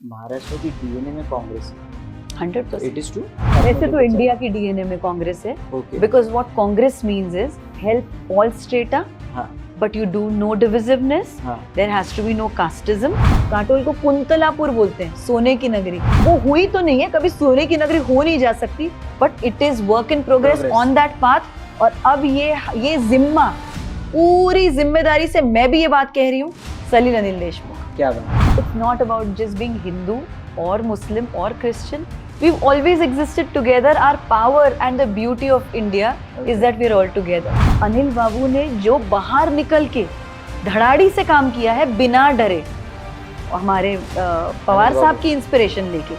महाराष्ट्र की डीएनए में कांग्रेस है। 100%। It is true. वैसे तो इंडिया की डीएनए में कांग्रेस है, okay. Because what Congress means is help all strata, हाँ but you do know divisiveness, हाँ there has to be no casteism. Katol को कुंतलापुर बोलते हैं, सोने की नगरी। वो हुई तो नहीं है, कभी सोने की नगरी हो नहीं जा सकती, but it is work in progress on that path. और अब ये जिम्मा, पूरी जिम्मेदारी से मैं भी ये बात कह रही हूँ, सलील अनिल देशमुख। क्या बात। It's not about just being Hindu or Muslim or Christian. We've always existed together. Our power and the beauty of India is that we're all together. Anil बाबू ने जो बाहर निकल के धड़ाड़ी से काम किया है बिना डरे, हमारे पवार साहब की इंस्पिरेशन लेके,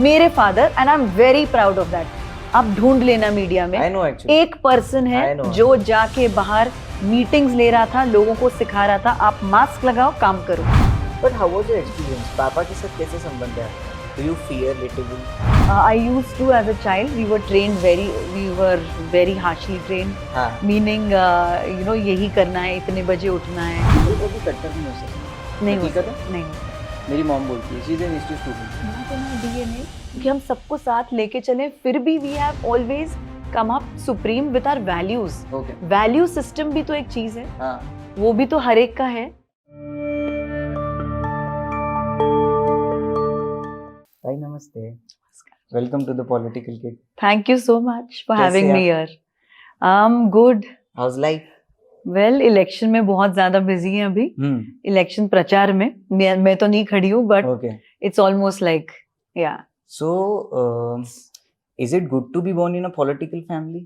मेरे father, and I am very proud of that. आप ढूंढ लेना मीडिया में, I know actually. एक पर्सन I है know. जो जाके बाहर मीटिंग्स ले रहा था, लोगों को सिखा रहा था, आप मास्क लगाओ, काम करो। But how was your experience? पापा के साथ कैसे संबंध है? Do you fear little? I used to as a child. We were very harshly trained. हाँ। Meaning, यही करना है, इतने बजे उठना है। वो कभी कट्टर नहीं हो सकता। नहीं हो हकीकत है? सकता, नहीं हो सकता। मेरी मॉम बोलती है, she's an history student. ना तो ना DNA, कि हम सबको साथ लेके चले, फिर भी we have always come up supreme with our values. Okay. Value system भी तो एक चीज है, हाँ। वो भी तो हर एक का है। भाई नमस्ते। Welcome to the Political Kid. Thank you so much for कैसे having me आप? here. I'm good. How's life? Well, election में बहुत ज्यादा बिजी हैं अभी। इलेक्शन प्रचार में मैं तो नहीं खड़ी हूँ, but Okay. it's almost like, yeah. So, is it good to be born in a political family?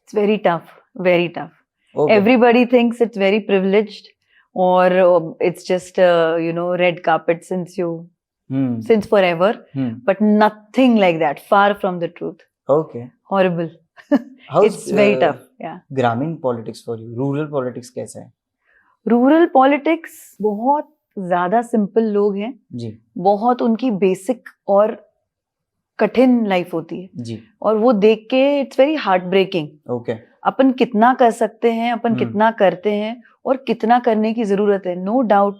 It's very tough, very tough. Okay. Everybody thinks it's very privileged, or it's just red carpet since forever, but nothing like that. Far from the truth. Okay. Horrible. How's It's very tough. Yeah. ग्रामीण politics for you? Rural politics कैसा है? Rural politics बहुत ज्यादा simple लोग हैं, जी बहुत उनकी basic और कठिन लाइफ होती है, जी। और वो देख के it's very heartbreaking. Okay. अपन कितना कर सकते हैं, अपन हम्म। कितना करते हैं, और कितना करने की जरूरत है। नो डाउट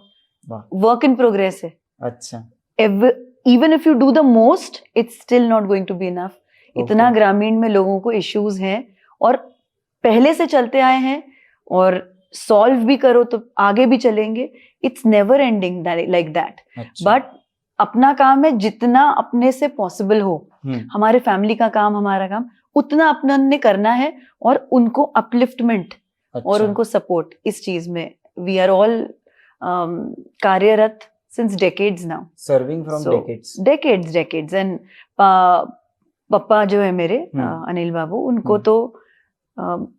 वाह। वर्क इन प्रोग्रेस है। अच्छा। Even if you do the most, it's still not going to be enough. इतना Okay. ग्रामीण में लोगों को इश्यूज हैं, और पहले से चलते आए हैं, और सॉल्व भी करो तो आगे भी चलेंगे। It's never ending like that. अच्छा। बट अपना काम है, जितना अपने से पॉसिबल हो, हमारे फैमिली का काम, हमारा काम, उतना अपना ने करना है, और उनको अपलिफ्टमेंट और अच्छा। उनको सपोर्ट, इस चीज में वी आर ऑल कार्यरत since decades now. Serving from So, decades. decades and पापा जो है मेरे, अनिल बाबू, उनको तो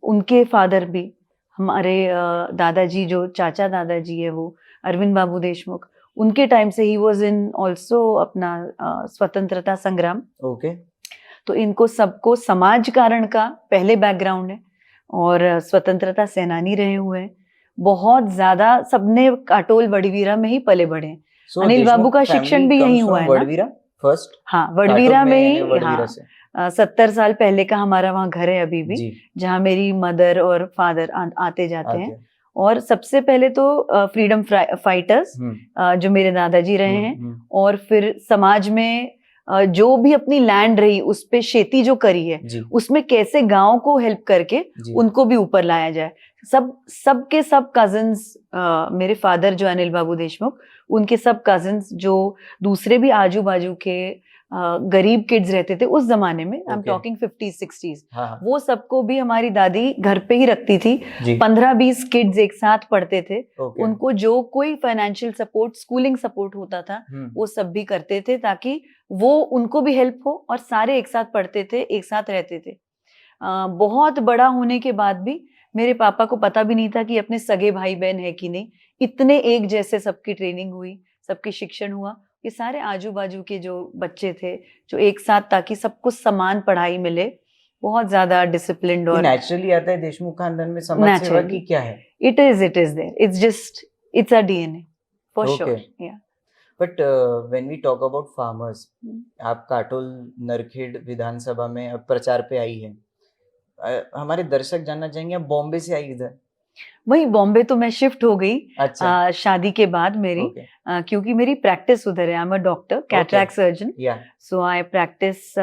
उनके फादर भी, हमारे दादाजी, जो चाचा दादाजी है, वो अरविंद बाबू देशमुख, उनके टाइम से ही वाज इन ऑल्सो अपना स्वतंत्रता संग्राम। Okay. तो इनको सबको समाज कारण का पहले बैकग्राउंड है, और स्वतंत्रता सेनानी रहे हुए हैं। बहुत ज्यादा सबने काटोल वडवीरा में ही पले बढ़े हैं। So अनिल बाबू देशमुख का family शिक्षण भी यहीं comes हुआ from है ना? वडवीरा first? हाँ, वडवीरा काटोल में यानी ही। वडवीरा हाँ, से। 70 साल पहले का हमारा वहाँ घर है अभी भी, जी। जहाँ मेरी मदर और फादर आते जाते आते हैं। हैं। और सबसे पहले तो फ्रीडम फाइटर्स, जो मेरे दादाजी रहे हैं, और फिर समाज में जो भी अपनी लैंड रही, उस पे खेती जो करी है, जी उसमें कैसे गांव को हेल्प करके जी। उनको भी ऊपर लाया जाए। सबके सब कजिन्स, मेरे फादर जो अनिल बाबू देशमुख, उनके सब कजिन्स जो दूसरे भी आजू बाजू के गरीब किड्स रहते थे उस जमाने में, I am Okay. Talking 50s 60s, हाँ वो सबको भी हमारी दादी घर पे ही रखती थी। जी। 15-20 किड्स एक साथ पढ़ते थे। Okay. उनको जो कोई फाइनेंशियल सपोर्ट, स्कूलिंग सपोर्ट होता था, वो सब भी करते थे, ताकि वो उनको भी हेल्प हो, और सारे एक साथ पढ़ते थे, एक साथ रहते थे। बहुत बड़ा होने के बाद भी मेरे पापा को पता भी नहीं था कि अपने सगे भाई बहन है कि नहीं। इतने एक जैसे सबकी ट्रेनिंग हुई, सबकी शिक्षण हुआ। ये सारे आजू बाजू के जो बच्चे थे, जो एक साथ, ताकि सबको समान पढ़ाई मिले। बहुत ज्यादा डिसिप्लिन्ड और नेचुरली आता है देशमुख खानदान में समाज सेवा की क्या है? It is there, it's a DNA for Okay. Sure. Yeah but when we talk about farmers, आप काटोल नरखेड़ विधानसभा में अब प्रचार पे आई है। हमारे दर्शक जानना चाहेंगे, आप बॉम्बे से आई इधर, वही बॉम्बे तो मैं शिफ्ट हो गई अच्छा, शादी के बाद मेरी, ओके, क्योंकि मेरी प्रैक्टिस उधर है। I am a doctor, cataract surgeon, yeah, so I practice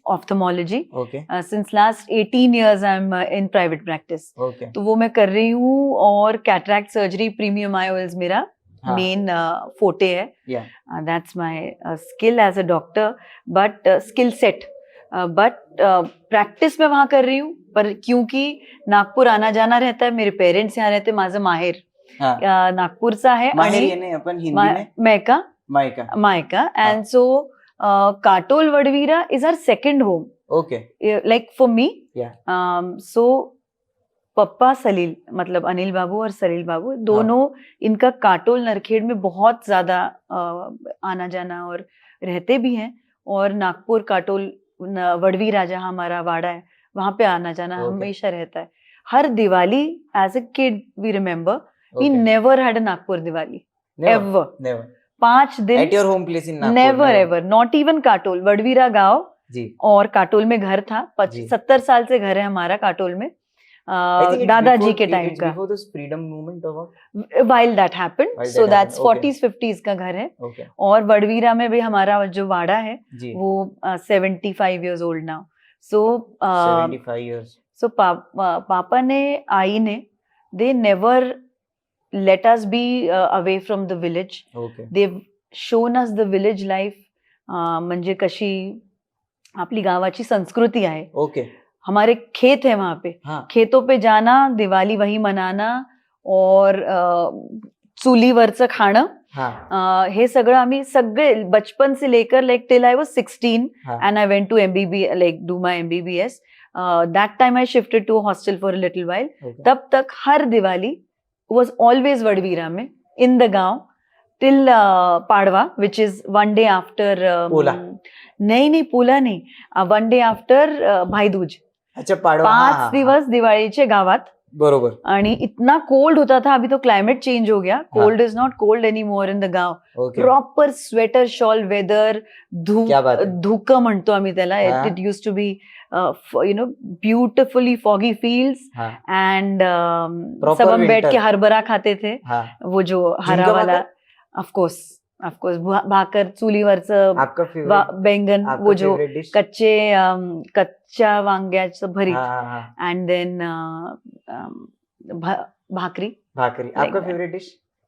ophthalmology okay, since last 18 years I am in private practice. Okay, तो वो मैं कर रही हूँ, और कैटरैक्ट सर्जरी, प्रीमियम आईओएल्स मेरा हाँ, मेन फोटे है। Yeah, that's my skill as a doctor, but skill set, but practice मैं वहां कर रही हूँ, पर क्योंकि नागपूर आना जाना रहता है, मेरे पेरेंट्स यहाँ रहते, माझं माहेर हाँ, नागपूरचा आहे माहेर आणि याने अपन हिंदी में मायका मायका, मायका, and so Katol Wadvira is our second home, okay, like for me. Yeah, so पप्पा सलील, मतलब अनिल बाबू और सलील बाबू दोनों, इनका काटोल नरखेड़ में बहुत ज्यादा आना जाना और रहते भी हैं, और नागपुर काटोल वडवीरा जहाँ हमारा वाड़ा है, वहां पे आना जाना Okay. हमेशा रहता है। हर Diwali as a kid we remember, we Okay. Never had a Nagpur Diwali ever. never, 5 दिन at your home place in Nagpur, never ever, not even Katol, Wadvira गांव, जी, और काटोल में घर था। जी। 70 साल से घर है हमारा काटोल में, I think it's दादाजी before- के टाइम it's का, before this freedom movement or what? while that happened, While so that that's happened, okay. 40s 50s का घर है। Okay, और वडवीरा में भी हमारा जो वाड़ा है जी, वो 75 years old now, so 75 years, so पापा ने, आई ने, they never let us be away from the village. okay, they've shown us the village life, म्हणजे कशी आपली गावाची संस्कृती आहे। okay, हमारे खेत है वहां पे, हाँ, खेतों पे जाना, दिवाळी वही मनाना, और चुलीवरचं खाणं, हाँ, हे सगळं आम्ही सगळे बचपन से लेकर लाइक टिल आई वाज 16 हाँ, and I went to MBBS, like do my MBBS. That time I shifted to a hostel for a little while. okay, तब तक हर दिवाली was always वडवीरा में, in the गांव, till Padwa, which is one day after पोला। नहीं पोला नहीं, one day after भाई दूज। अच्छा, पाडवा, हाँ, 5 हाँ, दिवस दिवाळीचे गावात, बरोबर, आणि इतना कोल्ड होता था। अभी तो क्लाइमेट चेंज हो गया, cold is not cold any more in the गाव, okay, proper sweater shawl weather, क्या बात है, धुकं म्हणतो आम्ही त्याला, हाँ. It use to be you know beautifully foggy fields, हाँ, एंड Proper सब हम बैठ winter. के हरभरा खाते थे, हाँ, वो जो हरा झुणका वाला, भाकर? ऑफकोर्स भाकर, चुलीवरचं आपका फेवरेट, बैंगन, आपका वो जो फेवरेट डिश, कच्च्या वांग्याचं भरीत, हाँ, हाँ, हाँ, and then bhakri, bhakri, Like आपका that. Favourite dish,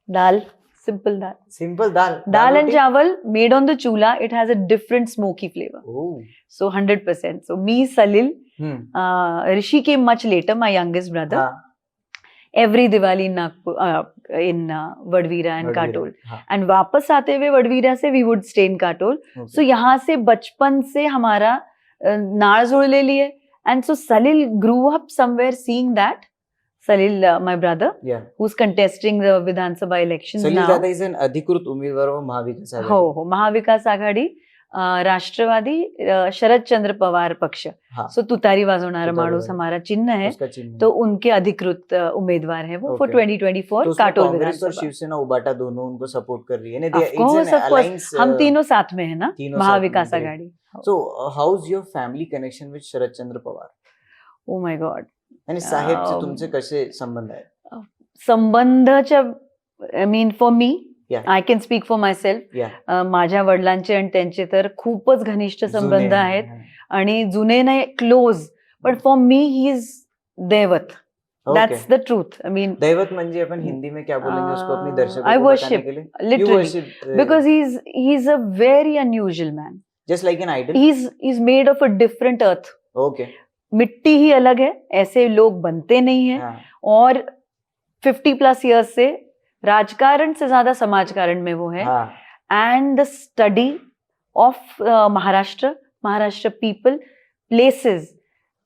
dal, simple dal, simple dal, dal and roti? Chawal made on the chulha, it has a different smoky flavour, oh, so 100%. So me, Salil, Rishi came much later, my youngest brother. हाँ, Every Diwali in Nagpur, in Vadvira and वडवीरा, Katol. हाँ, And वापस आते हुए वडवीरा से we would stay in Katol. okay, So यहाँ से बचपन से हमारा नाळ जुळलेली है. And so Salil grew up somewhere seeing that. Salil, my brother, yeah, who's contesting the Vidhan Sabha elections Salil now. दादा इज एन अधिकृत उमेदवार व महाविकास आघाडी, हो, महाविकास आघाडी, राष्ट्रवादी, शरदचंद्र पवार पक्ष, हाँ, सो तुतारी वाजवणारा तुतारी माणूस वाजवणारा. हमारा चिन्ह है, उसका चिन्ह, तो उनके अधिकृत उम्मीदवार है वो फॉर Okay. 2024 तो उसमें काटोल कांग्रेस और विधानसभा। शिवसेना उबाटा दोनों उनको सपोर्ट कर रही है, Of course, हम तीनों साथ में है ना, तीनों साथ महाविकास में, great. Aghadi. So how is your family connection with Sharadchandra Pawar, oh my god, आणि साहेबचे तुमचे कसे संबंध आहेत? संबंधच्या, I mean for me, Yeah. I can speak for myself, Yeah. माझ्या वडिलांचे आणि त्यांचे तर खूपच घनिष्ठ संबंध जुने आहेत, हैं. आणि जुने नाही, close, but for me he is दैवत. Okay. That's the truth. I mean, दैवत म्हणजे अपन हिंदी में क्या बोलेंगे उसको अपने दर्शकों I को बताने worship, के लिए? literally, because he's a very unusual man. Just like an idol. He's made of a different earth. Okay, मिट्टी ही अलग है, ऐसे लोग बनते नहीं हैं, हाँ, और 50+ years से राजकारण से ज्यादा समाजकारण में वो है, हाँ, and the study of Maharashtra people, places,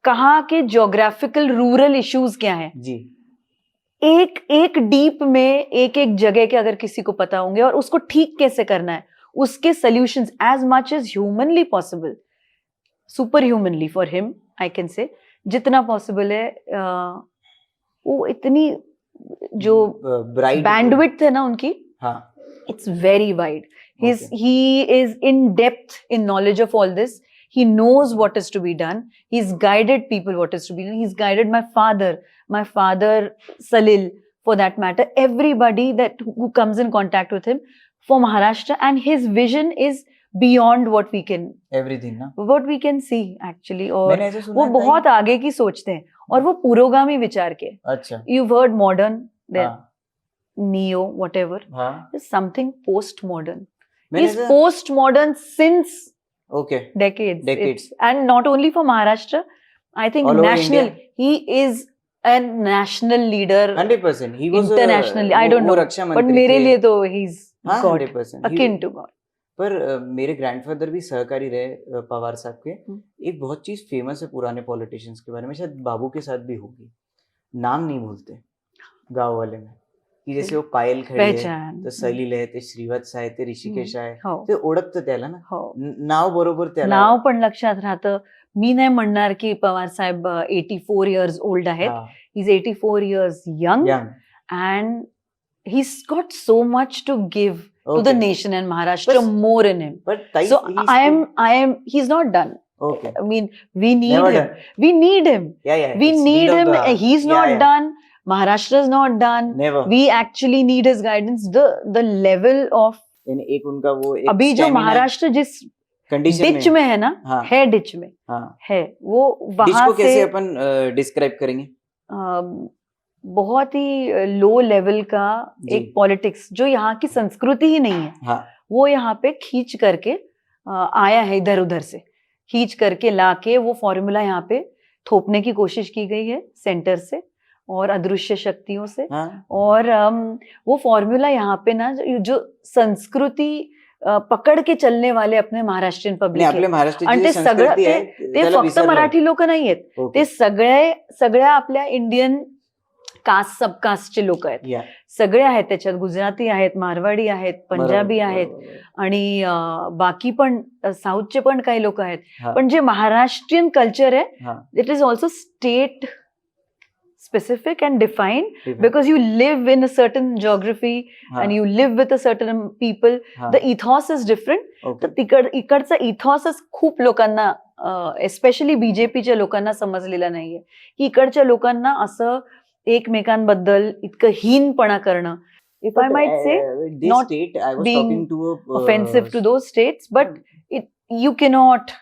कहाँ के ज्योग्राफिकल रूरल इश्यूज क्या हैं, जी, एक डीप में एक जगह के अगर किसी को पता होंगे, और उसको ठीक कैसे करना है, उसके solutions as much as humanly possible, super humanly for him, I can say, जितना पॉसिबल है, वो इतनी जो ब्राइट बैंडविड्थ है ना उनकी, हाँ, it's very wide. He is in depth in knowledge of all this. He knows what is to be done. He's guided people what is to be done. He's guided my father Salil, for that matter, everybody that who comes in contact with him for Maharashtra, and his vision is beyond what we can everything ना. see actually. और मैंने ऐसे सुना वो है बहुत आगे की सोचते हैं और वो पुरोगामी विचार के. अच्छा. You've heard modern, then हाँ. neo, whatever. हाँ. There's something post-modern. मैंने He's ऐसे post-modern since okay decades. Decades. And not only for Maharashtra, I think All over national. India. He is a national leader. 100%. He was internationally. I don't वो know. Raksha But मंत्री मेरे थे. लिए तो he's हाँ, God, 100%. akin to God. पर मेरे grandfather भी सहकारी रहे पवार साहब के. एक बहुत चीज फेमस है पुराने पॉलिटिशियंस के बारे में, शायद बाबू के साथ भी होगी, नाम नहीं भूलते गांव वाले में. की जसे वो पायल खडी आहे, तर सलील आहे, ते श्रीवत्स आहे, ते ऋषिकेश आहे, ते ओळखतं त्याला ना, नाव बरोबर त्याला, नाव पण लक्षात राहतं. मी नाही म्हणणार की पवार साहेब 84 इयर्स ओल्ड आहेत. He is 84 years young and he's got so much to give to the nation and Maharashtra more in him. But so he's not done. Okay. I mean, we need Never him. done. We need him. Yeah. We need him. He's not yeah. done. Maharashtra's not done. Never. We actually need his guidance. The level of एक उनका वो एक अभी जो महाराष्ट्र जिस condition ditch में है ना, है डिच में, है वो वहां को कैसे अपन डिस्क्राइब करेंगे? बहुत ही लो लेवल का एक पॉलिटिक्स जो यहाँ की संस्कृति ही नहीं है, वो यहाँ पे खींच करके आया है, इधर उधर से खींच करके लाके वो फॉर्मूला यहाँ पे थोपने की कोशिश की गई है सेंटर से और अदृश्य शक्तियों से. और वो फॉर्मूला यहाँ पे ना जो संस्कृति पकड के चलणे वाले अपने महाराष्ट्रीयन पब्लिक आणि ते सगळं ते फक्त मराठी लोक नाहीयेत, ते सगळ्या आपल्या इंडियन कास्ट सबकास्टचे लोक आहेत, सगळे आहेत त्याच्यात. गुजराती आहेत, मारवाडी आहेत, पंजाबी आहेत आणि बाकी पण साऊथचे पण काही लोक आहेत. पण जे महाराष्ट्रीयन कल्चर आहे, it is also state specific and defined because you live in a certain geography and you live with a certain people. The ethos is different. तर इकडचा ethosच खूप लोकांना especially बीजेपीच्या लोकांना समजलेला नाहीये की इकडच्या लोकांना असं एकमेकांबद्दल इतकं हीनपणा करणं. If I might say, not being offensive to those states, but you cannot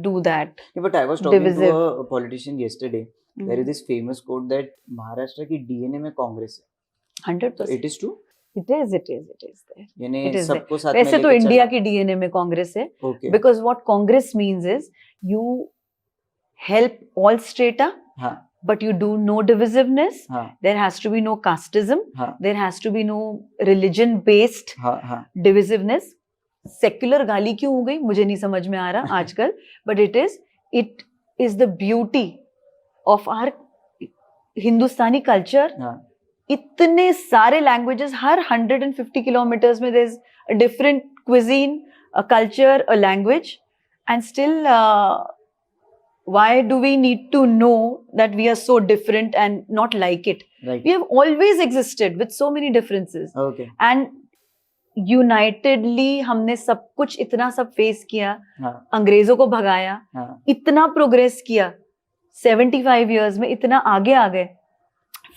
do that. But I was talking to a politician yesterday. There is this famous quote that Maharashtra की डीएनए में कांग्रेस है. 100%. It is true. It is there. यानी सबको साथ में वैसे तो India की डीएनए में कांग्रेस है. Because what Congress means is you help all strata, but you do no divisiveness. There has to be no casteism. There has to be no religion based divisiveness. Secular गाली क्यों हो गई मुझे नहीं समझ में आ रहा आजकल, but it is the beauty of our Hindustani culture. इतने सारे लैंग्वेजेस, हर 150 किलोमीटर्स में there's a different cuisine, a culture, a language, and still why do we need to know that we are so different and not like it? Right. We have always existed with so many differences. Okay. And unitedly हमने सब कुछ इतना सब face किया, अंग्रेजों को भगाया, इतना प्रोग्रेस किया, 75 इयर्स में इतना आगे आ गए,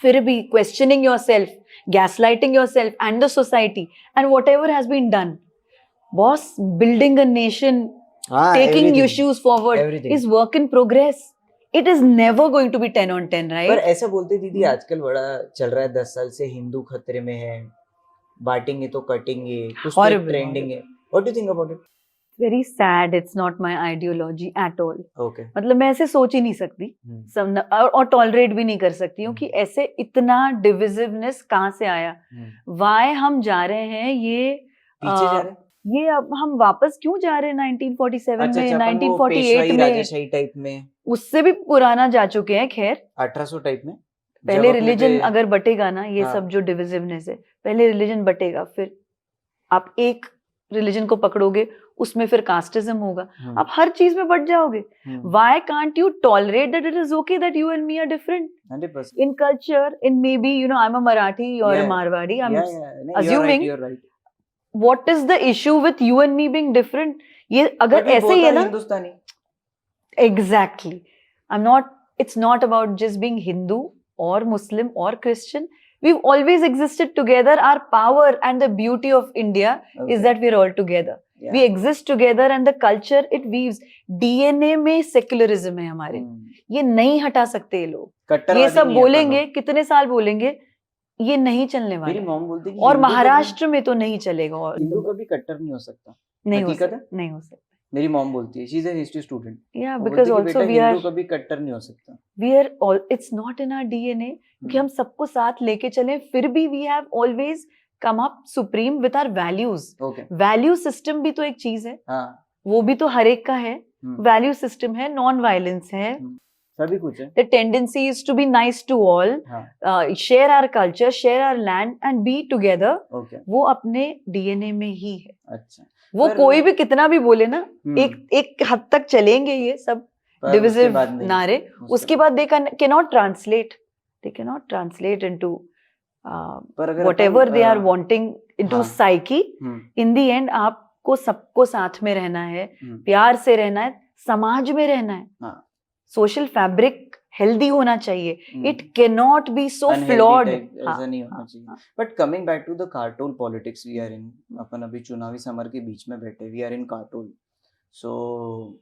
फिर भी questioning yourself, gaslighting yourself and the society and whatever has been done. Boss, building a nation, taking issues forward is work in progress. It is never going to be 10 on 10, right? पर ऐसा बोलते दीदी आजकल बड़ा चल रहा है 10 साल से, हिंदू खतरे में है, बांटेंगे तो कटेंगे, कुछ तो ट्रेंडिंग है. What do you think about it? Very sad. It's not my ideology at all. Okay. मतलब मैं ऐसे सोच ही नहीं सकती और टॉलरेट भी नहीं कर सकती हूँ कि ऐसे इतना डिविजिवनेस कहाँ से आया. Why हम जा रहे हैं ये पीछे जा रहे हैं? ये अब हम वापस क्यों जा रहे हैं 1947 में, 1948 में, राजशाही टाइप में, उससे भी पुराना जा चुके हैं. खैर 1800 टाइप में पहले रिलीजन अगर बटेगा ना, ये सब जो डिविजिवनेस है, पहले रिलीजन बटेगा, फिर आप एक रिलीजन को पकड़ोगे, उसमें फिर कास्टिज्म होगा, आप हर चीज में बट जाओगे. Why can't you tolerate that it is okay that you and me are different 100%. in culture, in maybe I'm a Marathi, you're a Marwadi, I'm assuming. You're right. What is the issue with you and me being different? ये अगर ऐसे ही है ना, हिंदुस्तानी Exactly. It's not about just being Hindu or Muslim or Christian. We've always existed together. Our power and the beauty of India is that we're all together. Yeah. We exist together and the culture it weaves. DNA में secularism है हमारे. ये नहीं हटा सकते ये लोग. ये सब बोलेंगे, कितने साल बोलेंगे, ये नहीं चलने वाला. मेरी मॉम बोलती है कि और महाराष्ट्र में तो नहीं चलेगा. और हिंदू कभी कट्टर नहीं हो सकता. नहीं हो सकता. मेरी मॉम बोलती है, she is a history student. Yeah, because also we are, Hindu कभी कट्टर नहीं हो सकता. We are all, it's not in our DNA कि हम सबको साथ लेके चलें. फिर भी we have always come up supreme with our values. Okay. Value system भी तो एक चीज है. हाँ. वो भी तो हर एक का है. Value system है, non-violence है. सभी कुछ है. The tendency is to be nice to all. Share our culture, share our land and be together. Okay. वो अपने DNA में ही है. अच्छा. वो कोई भी कितना भी बोले ना, एक हद तक चलेंगे ये सब डिविजिव नारे. उसके बाद they cannot translate into whatever they are wanting into psyche. In the end आपको सबको साथ में रहना है, प्यार से रहना है, समाज में रहना है. सोशल फैब्रिक हेल्दी होना चाहिए. It can not be so flawed. ऐसा नहीं होना चाहिए. But coming back to the Katol politics we are in. अपन अभी चुनावी समर के बीच में बैठे. वी आर इन कारटोल. सो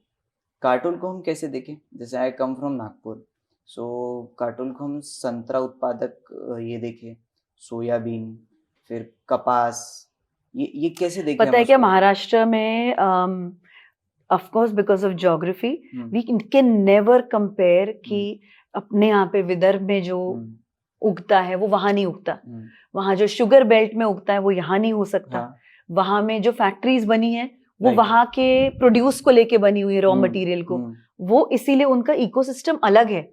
कारटोल को हम कैसे देखें? जैसे आई कम फ्रॉम नागपुर. सो कारटोल को हम संतरा उत्पादक ये देखें, सोयाबीन, फिर कपास, ये कैसे देखें? पता है क्या, महाराष्ट्र में of course because of geography we can never compare कि अपने यहाँ पे विदर्भ में जो उगता है वो वहां नहीं उगता. वहां जो शुगर बेल्ट में उगता है वो यहाँ नहीं हो सकता. वहां में जो फैक्ट्रीज बनी है वो वहां के प्रोड्यूस को लेके बनी हुई है, रॉ मटेरियल को. वो इसीलिए उनका इकोसिस्टम अलग है.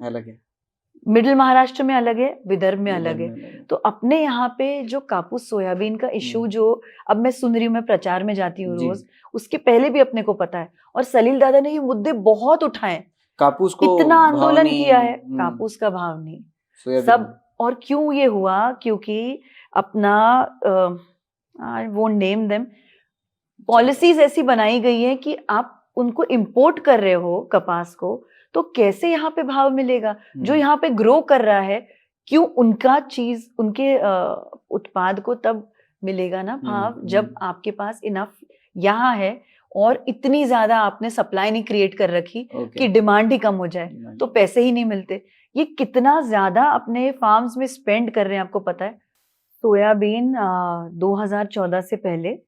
मिडिल महाराष्ट्र में अलग है, विदर्भ में अलग है. तो अपने यहाँ पे जो कापूस सोयाबीन का इशू जो अब मैं सुन रही हूँ, मैं प्रचार में जाती हूँ रोज, उसके पहले भी अपने को पता है. और सलील दादा ने ये मुद्दे बहुत उठाए. कापूस को इतना आंदोलन किया है, कापूस का भाव नहीं सब. और क्यों ये हुआ? क्योंकि अपना I won't name them, policies ऐसी बनाई गई है कि आप उनको इंपोर्ट कर रहे हो कपास को, तो कैसे यहाँ पे भाव मिलेगा? जो यहाँ पे ग्रो कर रहा है, क्यों उनका चीज, उनके उत्पाद को तब मिलेगा ना भाव जब आपके पास इनफ यहाँ है और इतनी ज्यादा आपने सप्लाई नहीं क्रिएट कर रखी कि डिमांड ही कम हो जाए, तो पैसे ही नहीं मिलते. ये कितना ज्यादा अपने फार्म्स में स्पेंड कर रहे हैं, आपको पता है? सोयाबीन 2014 से पहले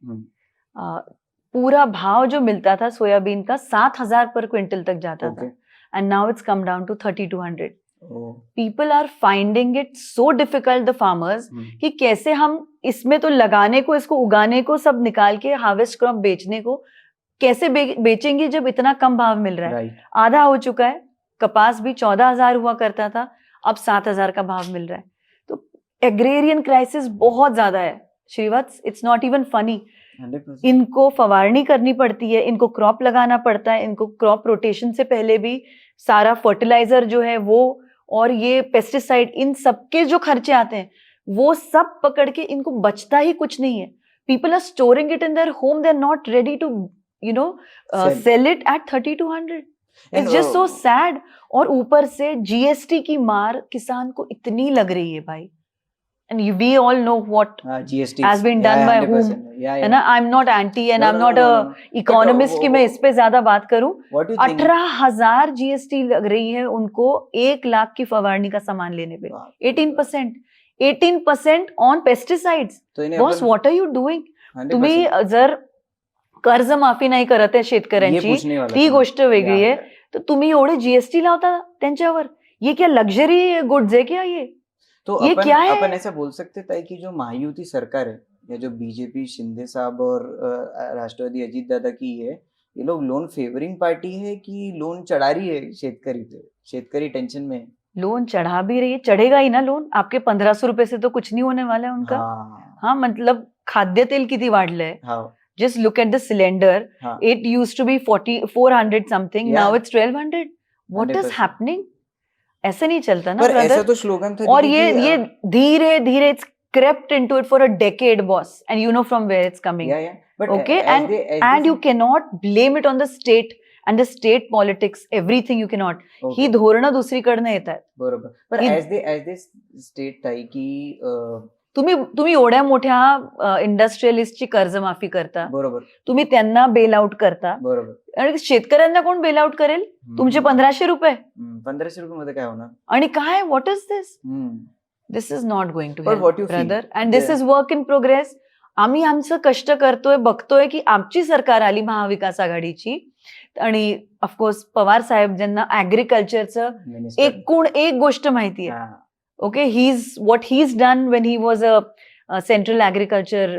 पूरा भाव जो मिलता था सोयाबीन का 7,000 पर क्विंटल तक जाता था. And now it's come down to 3,200. People are finding it so difficult, the farmers, कि कैसे हम इसमें तो लगाने को, इसको उगाने को, सब निकाल के हार्वेस्ट क्रॉप बेचने को कैसे बेचेंगे जब इतना कम भाव मिल रहा है. आधा हो चुका है. कपास भी 14,000 हुआ करता था, अब 7,000 का भाव मिल रहा है. तो एग्रेरियन क्राइसिस बहुत ज्यादा है Srivatsa. It's not even funny. इनको फवारनी करनी पड़ती है, इनको क्रॉप लगाना पड़ता है, इनको क्रॉप रोटेशन से पहले भी सारा फर्टिलाइजर जो है वो, और ये पेस्टिसाइड, इन सबके जो खर्चे आते हैं वो सब पकड़ के इनको बचता ही कुछ नहीं है. People are storing it in their home, they are not ready to sell it at 3,200. It's just so sad. और ऊपर से जीएसटी की मार किसान को इतनी लग रही है भाई. And we all know what GST has been done by whom. है ना? I'm not anti and I'm not a economist कि मैं इस पे ज्यादा बात करूं. 18,000 GST लग रही है उनको 1 लाख की फवारनी का सामान लेने पे. 18% on pesticides. Boss, what are you doing? तुम्ही जर कर्ज माफी नाही करत आहे शेतकऱ्यांची, ती गोष्ट वेगळी आहे. तर तुम्ही एवढे जीएसटी लावता त्यांच्यावर. ये क्या लग्जरी गुड्स है क्या ये? तो अपन ऐसा बोल सकते थे कि जो महायुति सरकार है, या जो बीजेपी शिंदे साहब और राष्ट्रवादी अजीत दादा की है, ये लोग लोन फेवरिंग पार्टी है कि लोन चढ़ा रही है शेतकरी पे? शेतकरी टेंशन में. लोन चढ़ा भी रही है, चढ़ेगा ही ना लोन. आपके 1,500 रुपए से तो कुछ नहीं होने वाला है उनका. हाँ, मतलब खाद्य तेल किती वाढलंय. Just look at the cylinder. It used to be 400 something. Now it's 1,200. What is happening? ऐसे नहीं चलता ना. पर ऐसा तो स्लोगन था. और ये धीरे धीरे it's crept into it for a decade, boss, and you know from where it's coming. But okay, and you cannot blame it on the state and the state politics everything you cannot, okay. ही धोरणं दुसरीकडनं येत आहेत. बरोबर. पण ही- as दे state ताई की तुम्ही एवढ्या मोठ्या इंडस्ट्रियलिस्टची कर्जमाफी करता, बरोबर तुम्ही त्यांना बेल आउट करता, बरोबर. आणि शेतकऱ्यांना कोण बेल आउट करेल? तुमचे 1500 रुपये. 1500 रुपये मध्ये काय होणार? आणि काय, what is this? This is not going to But what you help feel? Brother, and this Yeah. Is work in progress. आम्ही आमचं कष्ट करतोय, बघतोय की आमची सरकार आली महाविकास आघाडीची, आणि ऑफकोर्स पवार साहेब ज्यांना ऍग्रिकल्चरचं एक गोष्ट माहिती आहे. Okay, what he's done when he was a central agriculture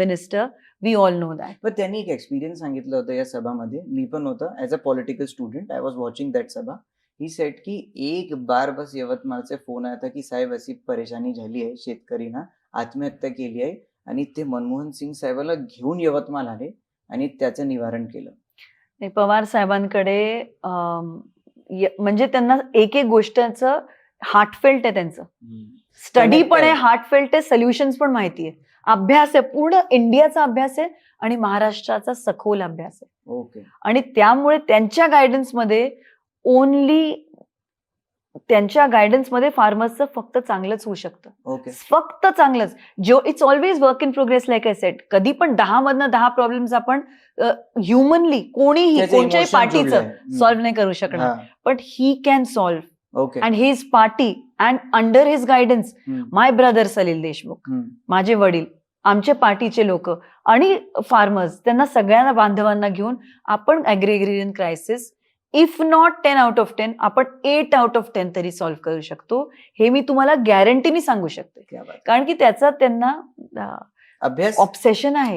minister, we all know that. पण त्यांनी एक एक्सपिरियन्स सांगितलं होतं या सभामध्ये, मी पण होतं as a political student, I was watching that सभा. ही सेट की एक बार बस यवतमाळचे फोन आया था की साहेब अशी परेशानी झाली आहे, शेतकरीना आत्महत्या केली आहे, आणि ते मनमोहन सिंग साहेबाला घेऊन यवतमाळ आले आणि त्याचं निवारण केलं. नाही, पवार साहेबांकडे म्हणजे त्यांना एक गोष्टचं हार्टफेल्ट आहे, त्यांचं स्टडी पण आहे, हार्टफेल्ट आहे, सोल्युशन्स पण माहिती आहे, अभ्यास आहे, पूर्ण इंडियाचा अभ्यास आहे आणि महाराष्ट्राचा सखोल अभ्यास आहे. ओके. आणि त्यामुळे त्यांच्या गायडन्समध्ये फार्मर्सचं फक्त चांगलंच होऊ शकतं. ओके. फक्त चांगलंच. It's always work in progress, like I said. कधी पण 10 मधनं 10 प्रॉब्लेम्स आपण ह्युमनली कोणीही कोणत्याही पार्टीचं सॉल्व्ह नाही करू शकणार, but he can solve. Okay. And his party and under his guidance, my brother Salil Deshmukh, माझे वडील, आमच्या पार्टीचे लोक आणि फार्मर्स, त्यांना सगळ्यांना बांधवांना घेऊन आपण agriculture crisis if not 10 out of 10 आपण 8 out of 10 तरी सॉल्व्ह करू शकतो. हे मी तुम्हाला गॅरंटीनी सांगू शकते, कारण की त्याचा त्यांना अभ्यास, ऑब्सेशन आहे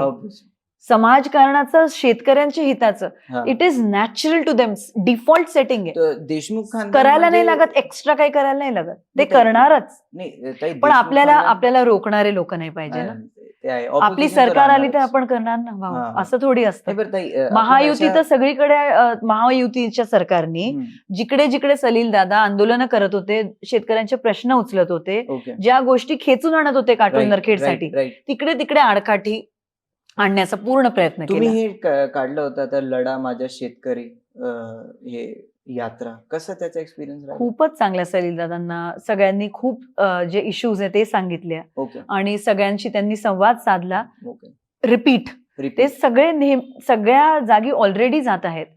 समाजकारणाचं, शेतकऱ्यांच्या हिताचं. It is natural to them, default setting आहे. देशमुख करायला नाही लागत, एक्स्ट्रा काही करायला नाही लागत, ते करणारच. पण आपल्याला रोखणारे लोक नाही पाहिजे ना. आपली सरकार आली तर आपण करणार ना भाऊ, असं थोडी असतं. महायुती तर सगळीकडे, महायुतीच्या सरकारनी जिकडे जिकडे सलील दादा आंदोलनं करत होते, शेतकऱ्यांचे प्रश्न उचलत होते, ज्या गोष्टी खेचून आणत होते काटोल नरखेडसाठी, तिकडे तिकडे आडकाठी आणण्याचा पूर्ण प्रयत्न केला. तुम्ही हे काढलं होतं तर लढा माझ्या शेतकरी हे यात्रा, कसं त्याचा एक्सपिरियन्स राहिला? खूपच चांगल्या सलील दादांना सगळ्यांनी खूप जे इश्यूज आहे ते सांगितले, आणि सगळ्यांशी त्यांनी संवाद साधला. रिपीट ते सगळ्या जागी ऑलरेडी जात आहेत.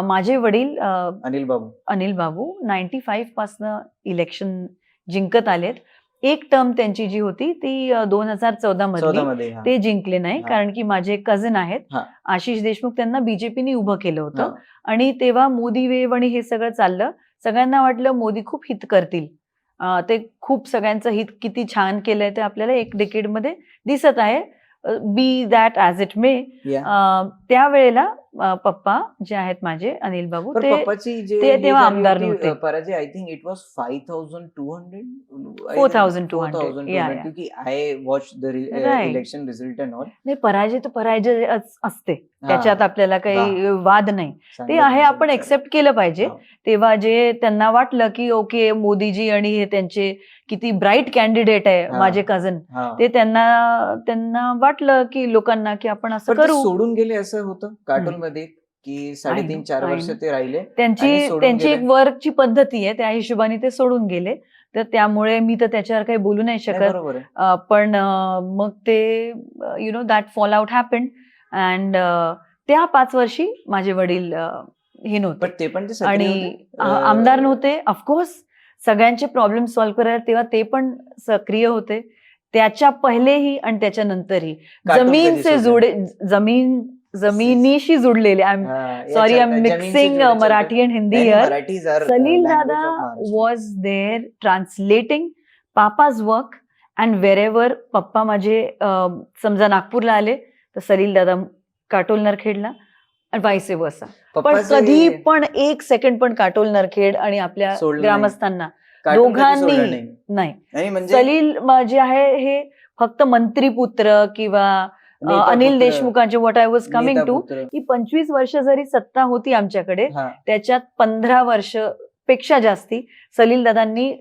माझे वडील अनिल बाबू 95 पासनं इलेक्शन जिंकत आलेत. एक टर्म त्यांची जी होती ती 2014 मध्ये ते जिंकले नाही, कारण की माझे कझन आहेत आशिष देशमुख, त्यांना बीजेपीने उभं केलं होतं, आणि तेव्हा मोदी वेव आणि हे सगळं चाललं. सगळ्यांना वाटलं मोदी खूप हित करतील, ते खूप सगळ्यांचं हित किती छान केलंय ते आपल्याला एक डेकेडमध्ये दिसत आहे. Be that as it may, त्यावेळेला पप्पा जे आहेत माझे अनिल बाबू, ते तेव्हा आमदार नव्हते. पराजय आय थिंक इट वॉज 5200 4200, क्योंकि I watch the election result and all. नाही, पराजय तर पराजय असते, त्याच्यात आपल्याला काही वाद नाही, ते आहे, आपण एक्सेप्ट केलं पाहिजे. तेव्हा जे त्यांना वाटलं की ओके मोदीजी आणि हे त्यांचे किती ब्राईट कॅन्डिडेट आहे माझे कझन, ते त्यांना वाटलं की लोकांना की आपण असं करू. सोडून गेले असं होतं काटोल मध्ये की 3.5-4 वर्ष ते राहिले. त्यांची एक वर्कची पद्धती आहे, त्या हिशोबाने ते सोडून गेले. तर त्यामुळे मी तर त्याच्यावर काही बोलू नाही शकत. पण मग ते that fall out happened, and त्या 5 वर्षी माझे वडील हे नव्हते आणि आमदार नव्हते. ऑफकोर्स सगळ्यांचे प्रॉब्लेम सॉल्व्ह करायला तेव्हा ते पण सक्रिय होते, त्याच्या पहिलेही आणि त्याच्यानंतरही. जमिनीशी जुडलेले, I am mixing Marathi and Hindi here. Salil dada was there translating papa's work, and wherever papa माझे समजा नागपूरला आले तर सलील दादा काटोल नरखेडला, वाईस वर्सा. पण कधी पण 1 सेकंड पण काटोल नरखेड आणि आपल्या ग्रामस्थांना दोघांनी नाही. सलील जे आहे हे फक्त मंत्रीपुत्र किंवा अनिल देशमुखांचे, what I was coming to, की 25 वर्ष जरी सत्ता होती आमच्याकडे, त्याच्यात 15 वर्ष पेक्षा जास्ती सलील दादांनी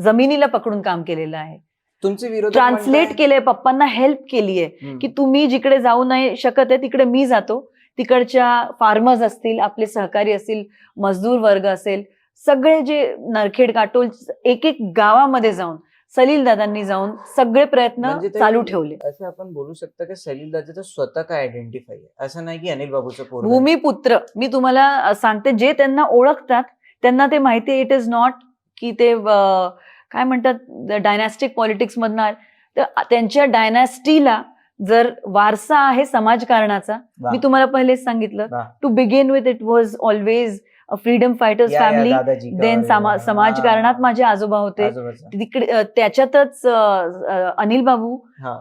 जमिनीला पकडून काम केलेलं आहे. ट्रान्सलेट केलंय, पप्पांना हेल्प केली आहे की तुम्ही जिकडे जाऊ नाही शकत आहे तिकडे मी जातो, तिकडच्या फार्मर्स असतील, आपले सहकारी असतील, मजदूर वर्ग असेल, सगळे जे नरखेड काटोल एक एक गावामध्ये जाऊन सलील दादांनी जाऊन सगळे प्रयत्न म्हणजे ते चालू ठेवले. असं आपण बोलू शकतो की सलील दादाचं स्वतः काय आयडेंटिफाय आहे, असं नाही की अनिल बाबूचं पोरगं आहे. भूमिपुत्र, मी तुम्हाला सांगते, जे त्यांना ओळखतात त्यांना ते माहिती, इट इज नॉट की ते काय म्हणतात डायनॅस्टिक पॉलिटिक्स मधनं, तर त्यांच्या डायनॅस्टीला जर वारसा आहे समाजकारणाचा, वा. मी तुम्हाला पहिलेच सांगितलं, वा. To begin with it was always a freedom fighters या फॅमिली, दादाजी का, देन अरे वा. समाजकारणात माझे आजोबा होते, आजोबाचं. तिकडे त्याच्यातच अनिल बाबू, हा.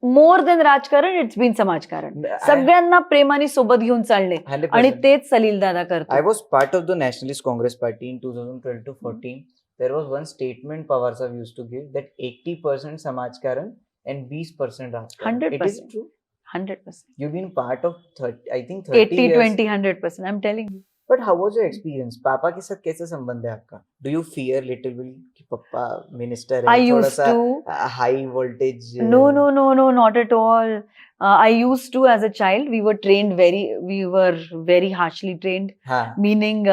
मोर देन राजकारण इट्स बीन समाजकारण, सगळ्यांना प्रेमाने सोबत घेऊन चालले, 100%. आणि तेच सलील दादा I करतो. was part of the Nationalist Congress Party in 2012 to 14. There was one statement Pawar Sahib used to give that 80% Samajkaran and 20% Rajkaran. 100%. It is true. 100%. You've been part of 30, I think 30 80, years. 20, 100%. I'm telling you. But how was your experience? पापा के साथ कैसा संबंध है आपका? Do you fear little bit कि पापा minister I है, थोड़ा used सा to. high voltage? No, not at all. I used to as a child. We were very harshly trained. हाँ. Meaning,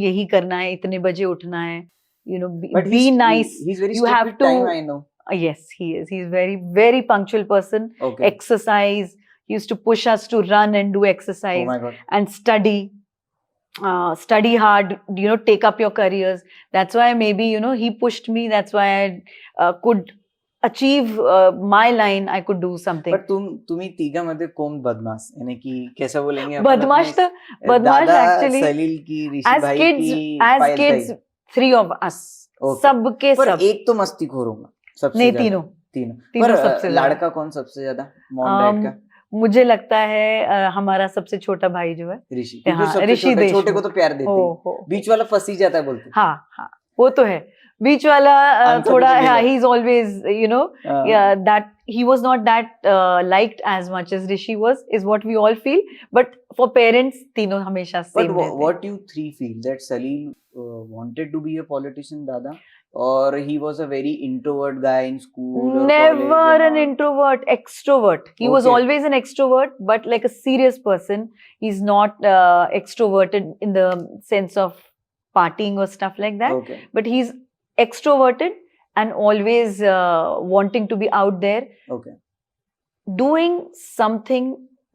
यही करना है, इतने बजे उठना है. But Be nice. He's very You strict have with to. time, I know. Yes, he is. He's very, very punctual person. Okay. Exercise. He used to push us to run and do Oh exercise my God. and study. Study hard, take up your careers. That's why maybe, he pushed me. That's why I could achieve my line. I could do something. But तुम्ही तिघांमध्ये कोण बदमाश, यानी कि कैसा बोलेंगे? बदमाश दादा, actually, सलील की, ऋषि भाई की, as kids, 3 of us. Okay. सबके पर सब. एक तो मस्तीखोर होगा सबसे नहीं, ज्यादा. तीनों पर सबसे ज्यादा. लाड़का कौन सबसे ज्यादा? मॉम डैड का? मुझे लगता है हमारा सबसे छोटा भाई जो है ऋषि. हाँ, क्योंकि सबसे ऋषि छोटे देशमुख. को तो प्यार देते हैं. बीच वाला फंस ही जाता है बोलते. हाँ, वो तो है. बीच वाला Answer थोड़ा, कुछ नहीं है. he is always, that he was not that liked as much as Rishi was, is what we all feel. But for parents, तीनों हमेशा But same रहते हैं. what you three feel that Salil wanted to be a politician, Dada, or he was a very introvert guy in school or Never college an introvert, extrovert. He was Okay. always an extrovert, but like a serious person. He's not extroverted in the sense of partying or stuff like that. Okay. But he's extroverted and always wanting to be out there, Okay. doing something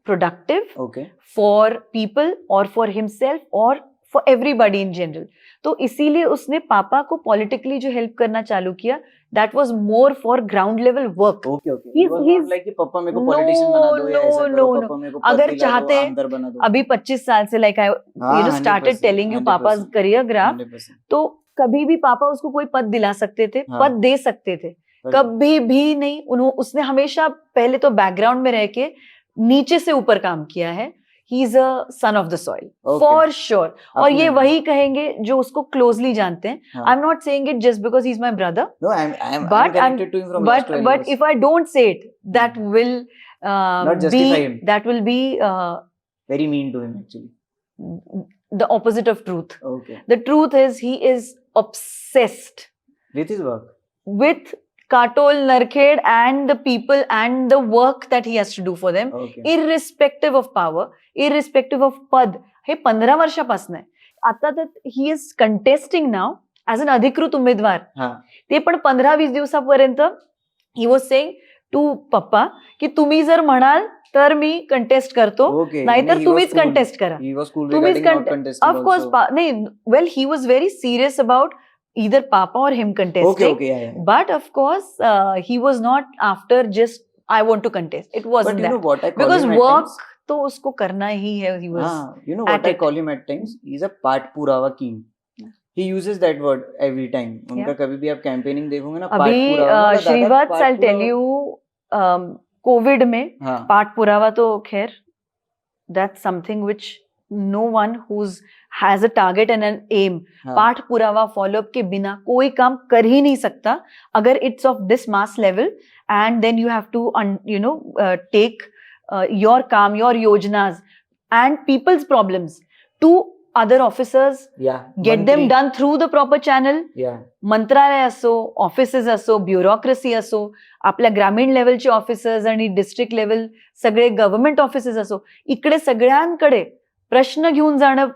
productive Okay. for people or for himself or for everybody in general. तो इसीलिए उसने पापा को politically जो help करना चालू किया, that was more for ground level work. Okay. Okay. He's- It was he's- not like कि पापा मेरे को politician बना दो या ऐसा करो, no. पापा मेरे को पद अगर दिला दो, चाहते आमदार बना दो. अभी 25 साल से like I हाँ, started 100%, telling you पापा's 100%, career graph, 100%. तो कभी भी पापा उसको कोई पद दिला सकते थे, हाँ. पद दे सकते थे, कभी भी नहीं. उसने हमेशा पहले तो बैकग्राउंड में रह के नीचे से ऊपर काम किया है. He is a son of the soil for sure. और ये वही कहेंगे जो उसको क्लोजली जानते हैं. I am not saying it just because he is my brother. No, I'm connected to him from last 12 But years. if I don't say it, that will Not justify him. that will be Very mean to him actually. the opposite of truth. Okay. The truth is he is obsessed With his work. with Katol, Narkhed and the people and the work that he has to do for them, Okay. irrespective of power, irrespective of पद. हे 15 वर्षापासून आहे. आता तर he is contesting now as an अधिकृत उमेदवार. हाँ. ते पण 15-20 दिवसापर्यंत ही वॉज सेइंग टू पप्पा की तुम्ही जर म्हणाल तर मी कंटेस्ट करतो, Okay. नाहीतर And he was तुम्हीच cool. कंटेस्ट करा. He was cool तुम्हीच regarding not contesting of course. also. नाही, well he was very serious about either Papa or him contesting. Okay. Yeah. But of course, he was not after just I want to contest. It wasn't But you know that. what I call Because him at work times? तो उसको करना ही है. He was. You know what at I it. call him at times? He's a part पुरावा king. He uses that word every time. उनका कभी भी आप campaigning देखोगे ना, part अभी पुरावा. Srivatsa, I'll tell you, COVID में हाँ. पाठ पुरावा तो खैर, that's something which no one who's has a target and an aim, हाँ. पाठ पुरावा फॉलोअप के बिना कोई काम कर ही नहीं सकता. अगर it's of this mass level, and then you have to take your काम, योर योजनाज and people's problems to other officers, get them done through the proper channel. मंत्रालय असो, ऑफिसेस असो, ब्युरोक्रेसी असो, आपल्या ग्रामीण लेवलचे ऑफिसर्स आणि डिस्ट्रिक्ट लेवल सगळे गव्हर्नमेंट ऑफिसेस असो, इकडे सगळ्यांकडे प्रश्न घेऊन जाणं,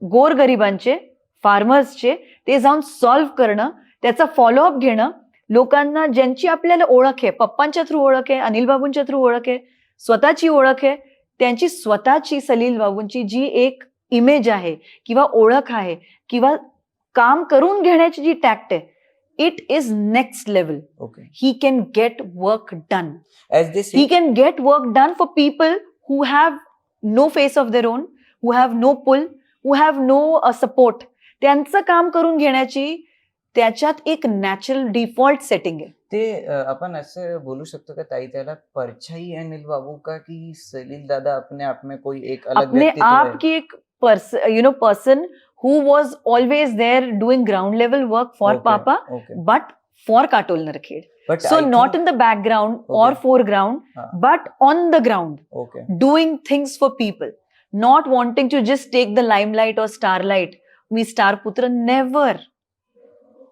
गोरगरिबांचे, फार्मर्सचे, ते जाऊन सॉल्व्ह करणं, त्याचा फॉलोअप घेणं, लोकांना ज्यांची आपल्याला ओळख आहे, पप्पांच्या थ्रू ओळख आहे, अनिल बाबूंच्या थ्रू ओळख आहे, स्वतःची ओळख आहे, त्यांची स्वतःची सलील बाबूंची जी एक इमेज आहे किंवा ओळख आहे किंवा काम करून घेण्याची जी टॅक्ट आहे, it is next level. He can get work done. He can get work done for people who have no face of their own, who have no pull, who have no support. त्यांचं काम करून घेण्याची त्याच्यात एक natural default setting आहे. ते आपण असं बोलू शकतो का ताई, त्याला परछाई है अनिल बाबू का, की सलील दादा अपने आप में कोई एक अलग अपने आप की एक person who was always there doing ground level work for Papa, but for Katol Narkhed. So not in the background or foreground, but on the ground, doing things for people, not wanting to just take the limelight or starlight. Me star पुत्र never.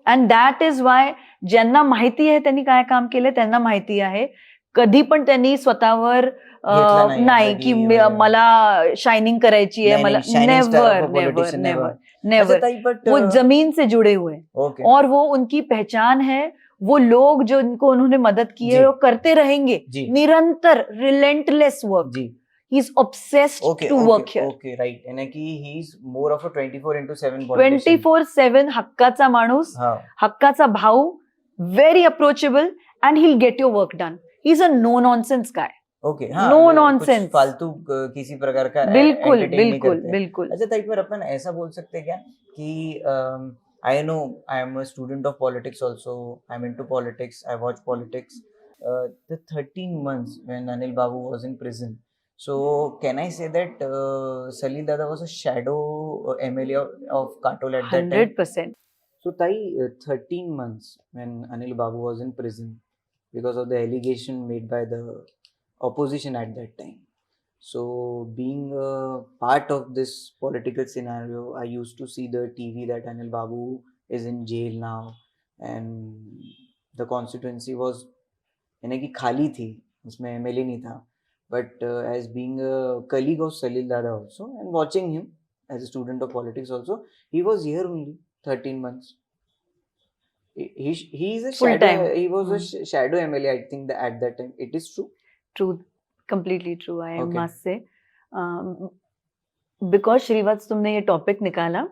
And that is why ज्यांना माहिती आहे त्यांनी काय काम केले त्यांना माहिती आहे. कधी पण त्यांनी स्वतःवर नाही की मला शाइनिंग करायची है, मला नेवर नेवर नेवर नेवर. वो जमीन से जुड़े हुए और वो उनकी पहचान है. वो लोग जो इनको उन्होंने मदद की है वो करते रहेंगे निरंतर, relentless work. He is obsessed to work here. Okay, right. यानी कि he is more of a 24/7 politician. 24/7 हक्काचा माणूस, हक्काचा भाऊ, very approachable, and he'll get your work done. He's a no nonsense guy. Okay, हाँ, no nonsense. फालतू किसी प्रकार का बिल्कुल बिल्कुल बिल्कुल. अच्छा ताई, पर अपन ऐसा बोल सकते हैं क्या कि I know I am a student of politics also. I'm into politics. I watch politics. The 13 months when Anil Babu was in prison. So can I say that Salil Dada was a shadow MLA of Katol at that time? 100%. So Tai, 13 months when Anil Babu was in prison because of the allegation made by the opposition at that time. So being a part of this political scenario, I used to see the TV that Anil Babu is in jail now, and the constituency was यानी कि खाली थी, उसमें MLA नहीं था. But as being a colleague of Salil Dada also and watching him as a student of politics also, he was here only 13 months. He is a shadow. He was a shadow MLA, I think, at that time. It is true. True, completely true. I must say, because Shrivats, तुमने ये topic निकाला.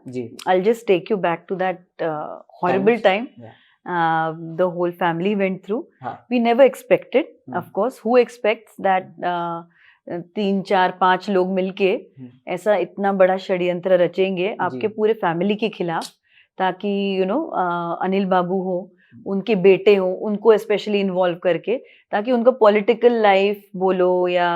I'll just take you back to that horrible time. The whole family went through. We never expected, of course. Who expects that 3-4-5 लोग मिलके ऐसा इतना बड़ा षड्यंत्र रचेंगे आपके पूरे फैमिली के खिलाफ, ताकि अनिल बाबू हो, उनके बेटे हो, उनको स्पेशली इन्वॉल्व करके, ताकि उनका पॉलिटिकल लाइफ बोलो या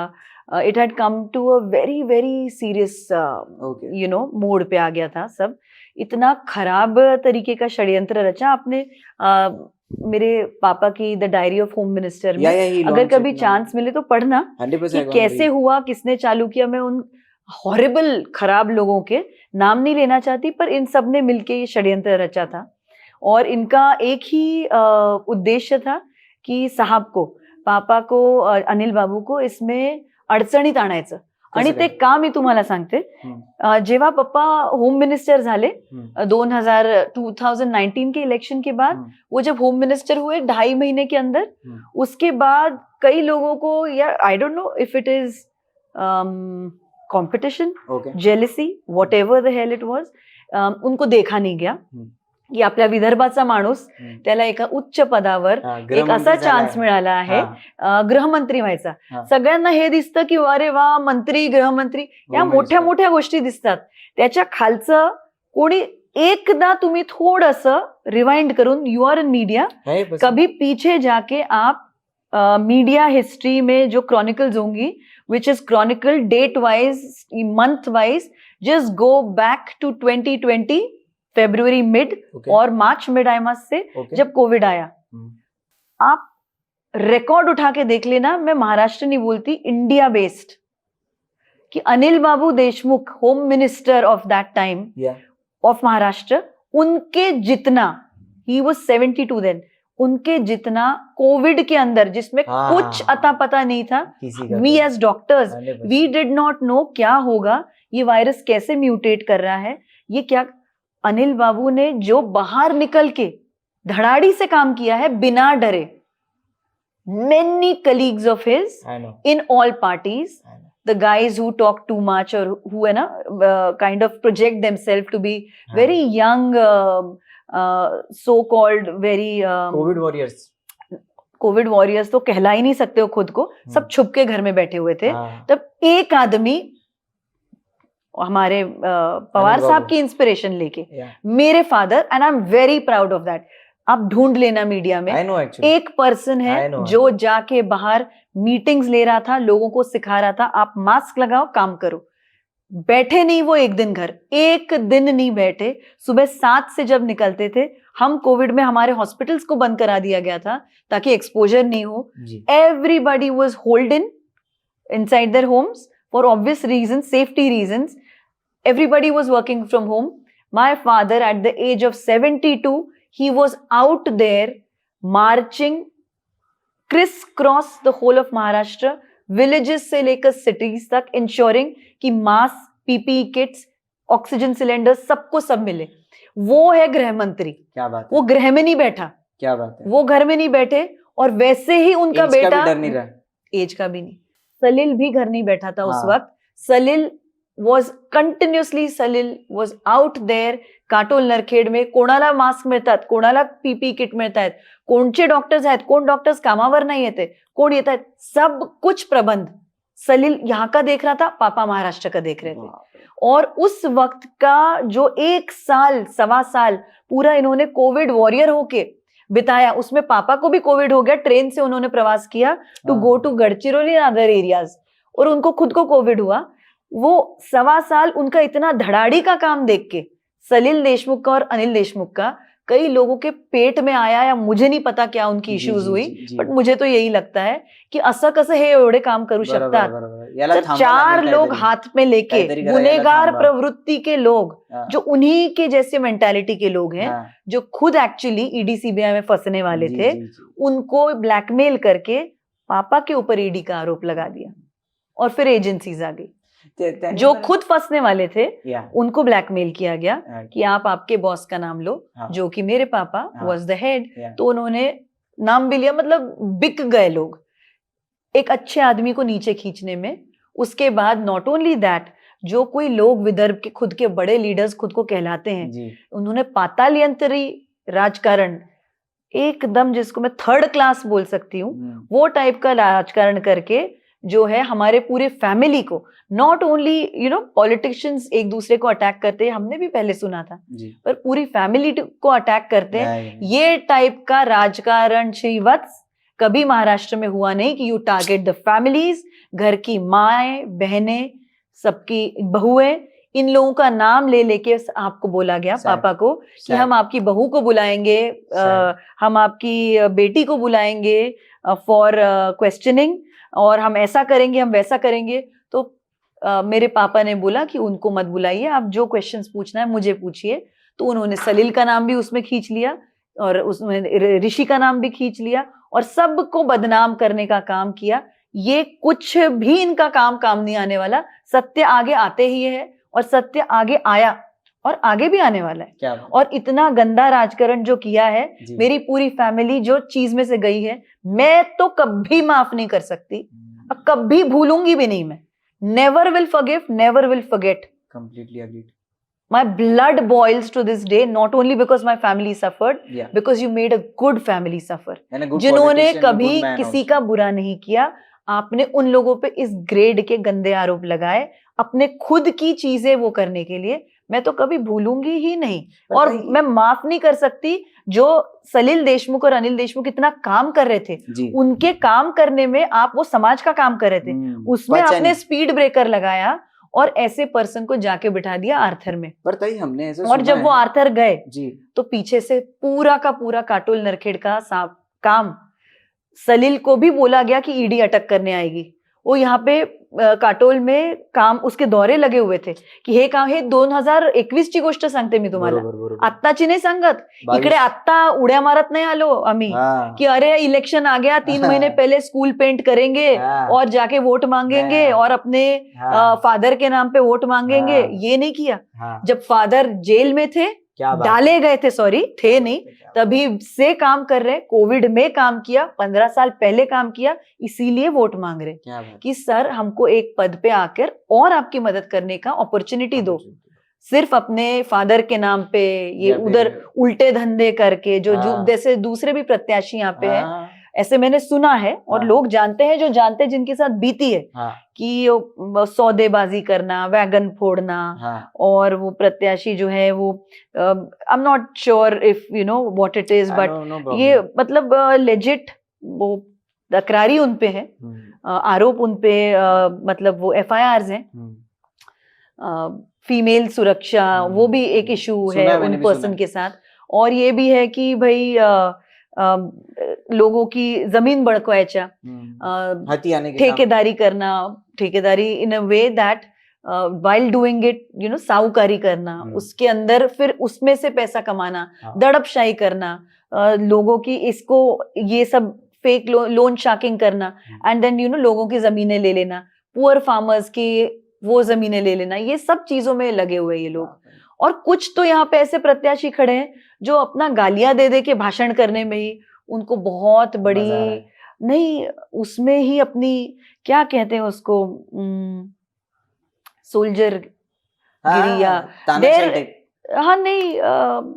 it had come to a very very serious mode पे आ गया था सब. इतना खराब तरीके का षड्यंत्र रचा आपने. मेरे पापा की the diary of home minister में अगर कभी चांस मिले तो पढ़ना कि कैसे हुआ, किसने चालू किया. मैं उन हॉरिबल खराब लोगों के नाम नहीं लेना चाहती, पर इन सब ने मिलके ये षड्यंत्र रचा था. और इनका एक ही उद्देश्य था की साहब को, पापा को, अनिल बाबू को इसमें अडचणीत आणायचं. आणि ते का मी तुम्हाला सांगते. जेव्हा पप्पा होम मिनिस्टर झाले 2019 के इलेक्शन के बाद, वो जब होम मिनिस्टर हुए 2.5 महीने के अंदर, उसके बाद कई लोगों को, या I don't know if it is competition, jealousy, what ever the hell it was, उनको देखा नहीं गया की आपल्या विदर्भाचा माणूस, त्याला एका उच्च पदावर एक असा चान्स मिळाला आहे गृहमंत्री व्हायचा. सगळ्यांना हे दिसतं की अरे वा, मंत्री, गृहमंत्री, या मोठ्या मोठ्या गोष्टी दिसतात. त्याच्या खालचं कोणी एकदा तुम्ही थोडंसं रिवाइंड करून, यू आर इन मीडिया, कभी पीछे जाके आप मीडिया हिस्ट्री में जो क्रॉनिकल्स होंगी, which is chronicle date wise, month wise, just go back to 2020 फरवरी मिड और March mid, I must say, जब कोविड आया. आप रिकॉर्ड उठा के देख लेना. मैं महाराष्ट्र नहीं बोलती, इंडिया बेस्ड कि Anil Babu Deshmukh, home minister of that time of Maharashtra, उनके जितना, ही वाज 72 देन, उनके जितना कोविड के अंदर जिसमें कुछ अता पता नहीं था, we as doctors we did not know क्या होगा, ये वायरस कैसे म्यूटेट कर रहा है, ये क्या। अनिल बाबू ने जो बाहर निकल के धड़ाड़ी से काम किया है बिना डरे, many colleagues of his in all parties, the guys who talk too much or who kind of project themselves to be very young, so called very covid warriors तो कहला ही नहीं सकते हो खुद को, सब छुप के घर में बैठे हुए थे। तब एक आदमी हमारे पवार साहब की इंस्पिरेशन लेके, मेरे father, and I am very proud of that, आप ढूंढ लेना मीडिया में, एक पर्सन है जो जाके बाहर मीटिंग्स ले रहा था, लोगों को सिखा रहा था, आप मास्क लगाओ, काम करो। बैठे नहीं वो एक दिन नहीं बैठे। सुबह 7 से जब निकलते थे हम, कोविड में हमारे हॉस्पिटल्स को बंद करा दिया गया था ताकि एक्सपोजर नहीं हो। Everybody was hold inside their homes for obvious reason, safety reasons. Everybody was working from home. My father at the age of 72 he was out there marching crisscross the whole of Maharashtra, villages से लेकर cities तक, ensuring कि mask, PPE kits, oxygen cylinder सबको सब मिले। वो है गृह मंत्री। क्या बात है। वो गृह में नहीं बैठा। क्या बात है। वो घर में नहीं बैठे, और वैसे ही उनका बेटा, का भी डर नहीं रहा, एज का भी नहीं। सलिल भी घर नहीं बैठा था उस वक्त। Salil was continuously, Salil was out there, Katol Narkhed में कोणाला मास्क मिळतात, कोणाला पीपी किट मिळतायत, कोणचे डॉक्टर्स आहेत, कोण डॉक्टर्स कामावर नाही येते, कोण येत आहेत, सब कुछ प्रबंध सलिल यहाँ का देख रहा था, पापा महाराष्ट्र का देख रहे थे। और उस वक्त का जो 1 साल 1.25 साल पूरा इन्होंने कोविड वॉरियर होके बिताया, उसमें पापा को भी कोविड हो गया, ट्रेन से उन्होंने प्रवास किया to go to Gadchiroli and other areas, और उनको खुद को कोविड हुआ। वो 1.25 साल उनका इतना धड़ाड़ी का काम देख के, सलिल देशमुख का और अनिल देशमुख का, कई लोगों के पेट में आया, या मुझे नहीं पता क्या उनकी इश्यूज हुई, बट मुझे तो यही लगता है की असं कसं हे एवढे काम करू शकतात। 4 लोग हाथ में लेके, गुनेगार प्रवृत्ति के लोग, जो उन्हीं के जैसे मेंटालिटी के लोग हैं, जो खुद एक्चुअली ईडी सीबीआई में फंसने वाले थे, उनको ब्लैकमेल करके पापा के ऊपर ईडी का आरोप लगा दिया, और फिर एजेंसीज आ गई। जो खुद फंसने वाले थे उनको ब्लैकमेल किया गया कि आप आपके बॉस का नाम लो, जो कि मेरे पापा वाज द हेड, तो उन्होंने नाम भी लिया, मतलब बिक गए लोग एक अच्छे आदमी को नीचे खींचने में। उसके बाद नॉट ओनली दैट, जो कोई लोग विदर्भ के खुद के बड़े लीडर्स खुद को कहलाते हैं, उन्होंने पातालयंत्री राजकारण, एकदम जिसको मैं 3rd क्लास बोल सकती हूँ, वो टाइप का राजकारण करके जो है हमारे पूरे फैमिली को, नॉट ओनली पॉलिटिशियंस एक दूसरे को अटैक करते हैं, हमने भी पहले सुना था, पर पूरी फैमिली को अटैक करते हैं। ये टाइप का राजकारण श्रीवत्स कभी महाराष्ट्र में हुआ नहीं कि यू टारगेट द फैमिलीज, घर की माएं, बहनें, सबकी बहुएं, इन लोगों का नाम ले लेके आपको बोला गया पापा को कि हम आपकी बहू को बुलाएंगे, हम आपकी बेटी को बुलाएंगे फॉर क्वेश्चनिंग, और हम ऐसा करेंगे, हम वैसा करेंगे। तो मेरे पापा ने बोला कि उनको मत बुलाइए, आप जो क्वेश्चंस पूछना है मुझे पूछिए। तो उन्होंने सलील का नाम भी उसमें खींच लिया, और उसमें ऋषि का नाम भी खींच लिया, और सबको बदनाम करने का काम किया। ये कुछ भी इनका काम नहीं आने वाला। सत्य आगे आते ही है, और सत्य आगे आया, और आगे भी आने वाला है। और इतना गंदा राजकारण जो किया है, मेरी पूरी फैमिली जो चीज में से गई है, मैं तो कभी माफ नहीं कर सकती, और कभी भूलूंगी भी नहीं। मैं never will forgive, never will forget. Completely agreed. My blood boils to this day, not only because my family suffered, because you made a good family suffer. जिन्होंने कभी किसी का बुरा नहीं किया, आपने उन लोगों पे इस ग्रेड के गंदे आरोप लगाए अपने खुद की चीजें वो करने के लिए। मैं तो कभी भूलूंगी ही नहीं, और मैं माफ नहीं कर सकती। जो सलिल देशमुख और अनिल देशमुख इतना काम कर रहे थे, उनके काम करने में आप वो समाज का काम कर रहे थे, उसमें आपने स्पीड ब्रेकर लगाया और ऐसे पर्सन को जाके बिठा दिया आर्थर में। पर ताई हमने ऐसा और जब वो आर्थर गए तो पीछे से पूरा का पूरा काटोल नरखेड़ का काम, सलिल को भी बोला गया कि ईडी अटक करने आएगी, वो यहाँ पे काटोल में काम उसके दौरे लगे हुए थे की हे काम हे 2021 ची गोष्ट सांगते मी तुम्हाला, आत्ताची नाही सांगत. इकडे आत्ता उड्या मारत नाही आलो आम्ही कि अरे इलेक्शन आ गया 3 महीने पहले स्कूल पेंट करेंगे और जाके वोट मांगेंगे और अपने फादर के नाम पे वोट मांगेंगे. ये नहीं किया. जब फादर जेल में थे, डाले गए थे, सॉरी थे नहीं, तभी से काम कर रहे. कोविड में काम किया, 15 साल पहले काम किया, इसीलिए वोट मांग रहे कि सर हमको एक पद पे आकर और आपकी मदद करने का अपॉर्चुनिटी दो. सिर्फ अपने फादर के नाम पे ये उधर उल्टे धंधे करके जो जैसे दूसरे भी प्रत्याशी यहाँ पे हैं, ऐसे मैंने सुना है और लोग जानते हैं, जो जानते हैं जिनके साथ बीती है कि सौदेबाजी करना, वैगन फोड़ना, और वो प्रत्याशी जो है वो I am not sure if you know what it is, but ये मतलब लेजिट वो तकरारी उन पे है, आरोप उन पे मतलब वो FIRs हैं. फीमेल सुरक्षा वो भी एक इशू है उन पर्सन के साथ. और ये भी है कि भाई लोगों की जमीन बळकवायच्या, ठेकेदारी करना, ठेकेदारी in a way that while doing it you know साहूकारी करना, उसके अंदर फिर उसमें से पैसा कमाना, दड़पशाही करना, लोगों की इसको ये सब फेक लोन शार्किंग करना, एंड देन यू नो लोगों की जमीनें ले लेना, पुअर फार्मर्स की वो जमीनें ले लेना. ये सब चीजों में लगे हुए ये लोग. और कुछ तो यहाँ पे ऐसे प्रत्याशी खड़े हैं जो अपना गालियां दे दे के भाषण करने में ही उनको बहुत बड़ी नहीं, उसमें ही अपनी क्या कहते हैं उसको, सोल्जर गिरी या हाँ नहीं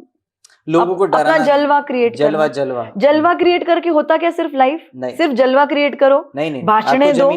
लोगों को अपना जलवा क्रिएट जलवा क्रिएट करके होता क्या, सिर्फ लाइफ, सिर्फ जलवा क्रिएट करो, भाषणें दो,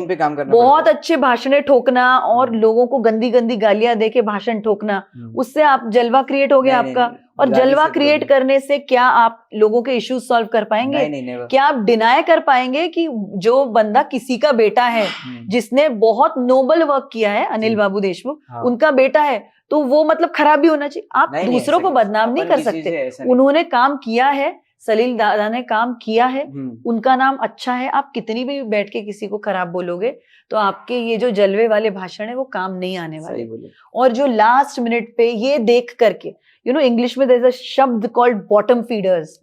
बहुत अच्छे भाषणें ठोकना और लोगों को गंदी गंदी गालियां दे के भाषण ठोकना, उससे आप जलवा क्रिएट हो गया आपका. और जलवा क्रिएट करने से क्या आप लोगों के इश्यूज सॉल्व कर पाएंगे? क्या आप डिनाय कर पाएंगे कि जो बंदा किसी का बेटा है, जिसने बहुत नोबल वर्क किया है, अनिल बाबू देशमुख, उनका बेटा है, तो वो मतलब खराब भी होना चाहिए? आप दूसरों को बदनाम नहीं कर सकते. उन्होंने काम किया है, सलील दादा ने काम किया है, उनका नाम अच्छा है. आप कितनी भी बैठ के किसी को खराब बोलोगे तो आपके ये जो जलवे वाले भाषण है वो काम नहीं आने वाले. और जो लास्ट मिनट पे ये देख करके यू नो इंग्लिश में देयर इज अ शब्द कॉल्ड बॉटम फीडर्स,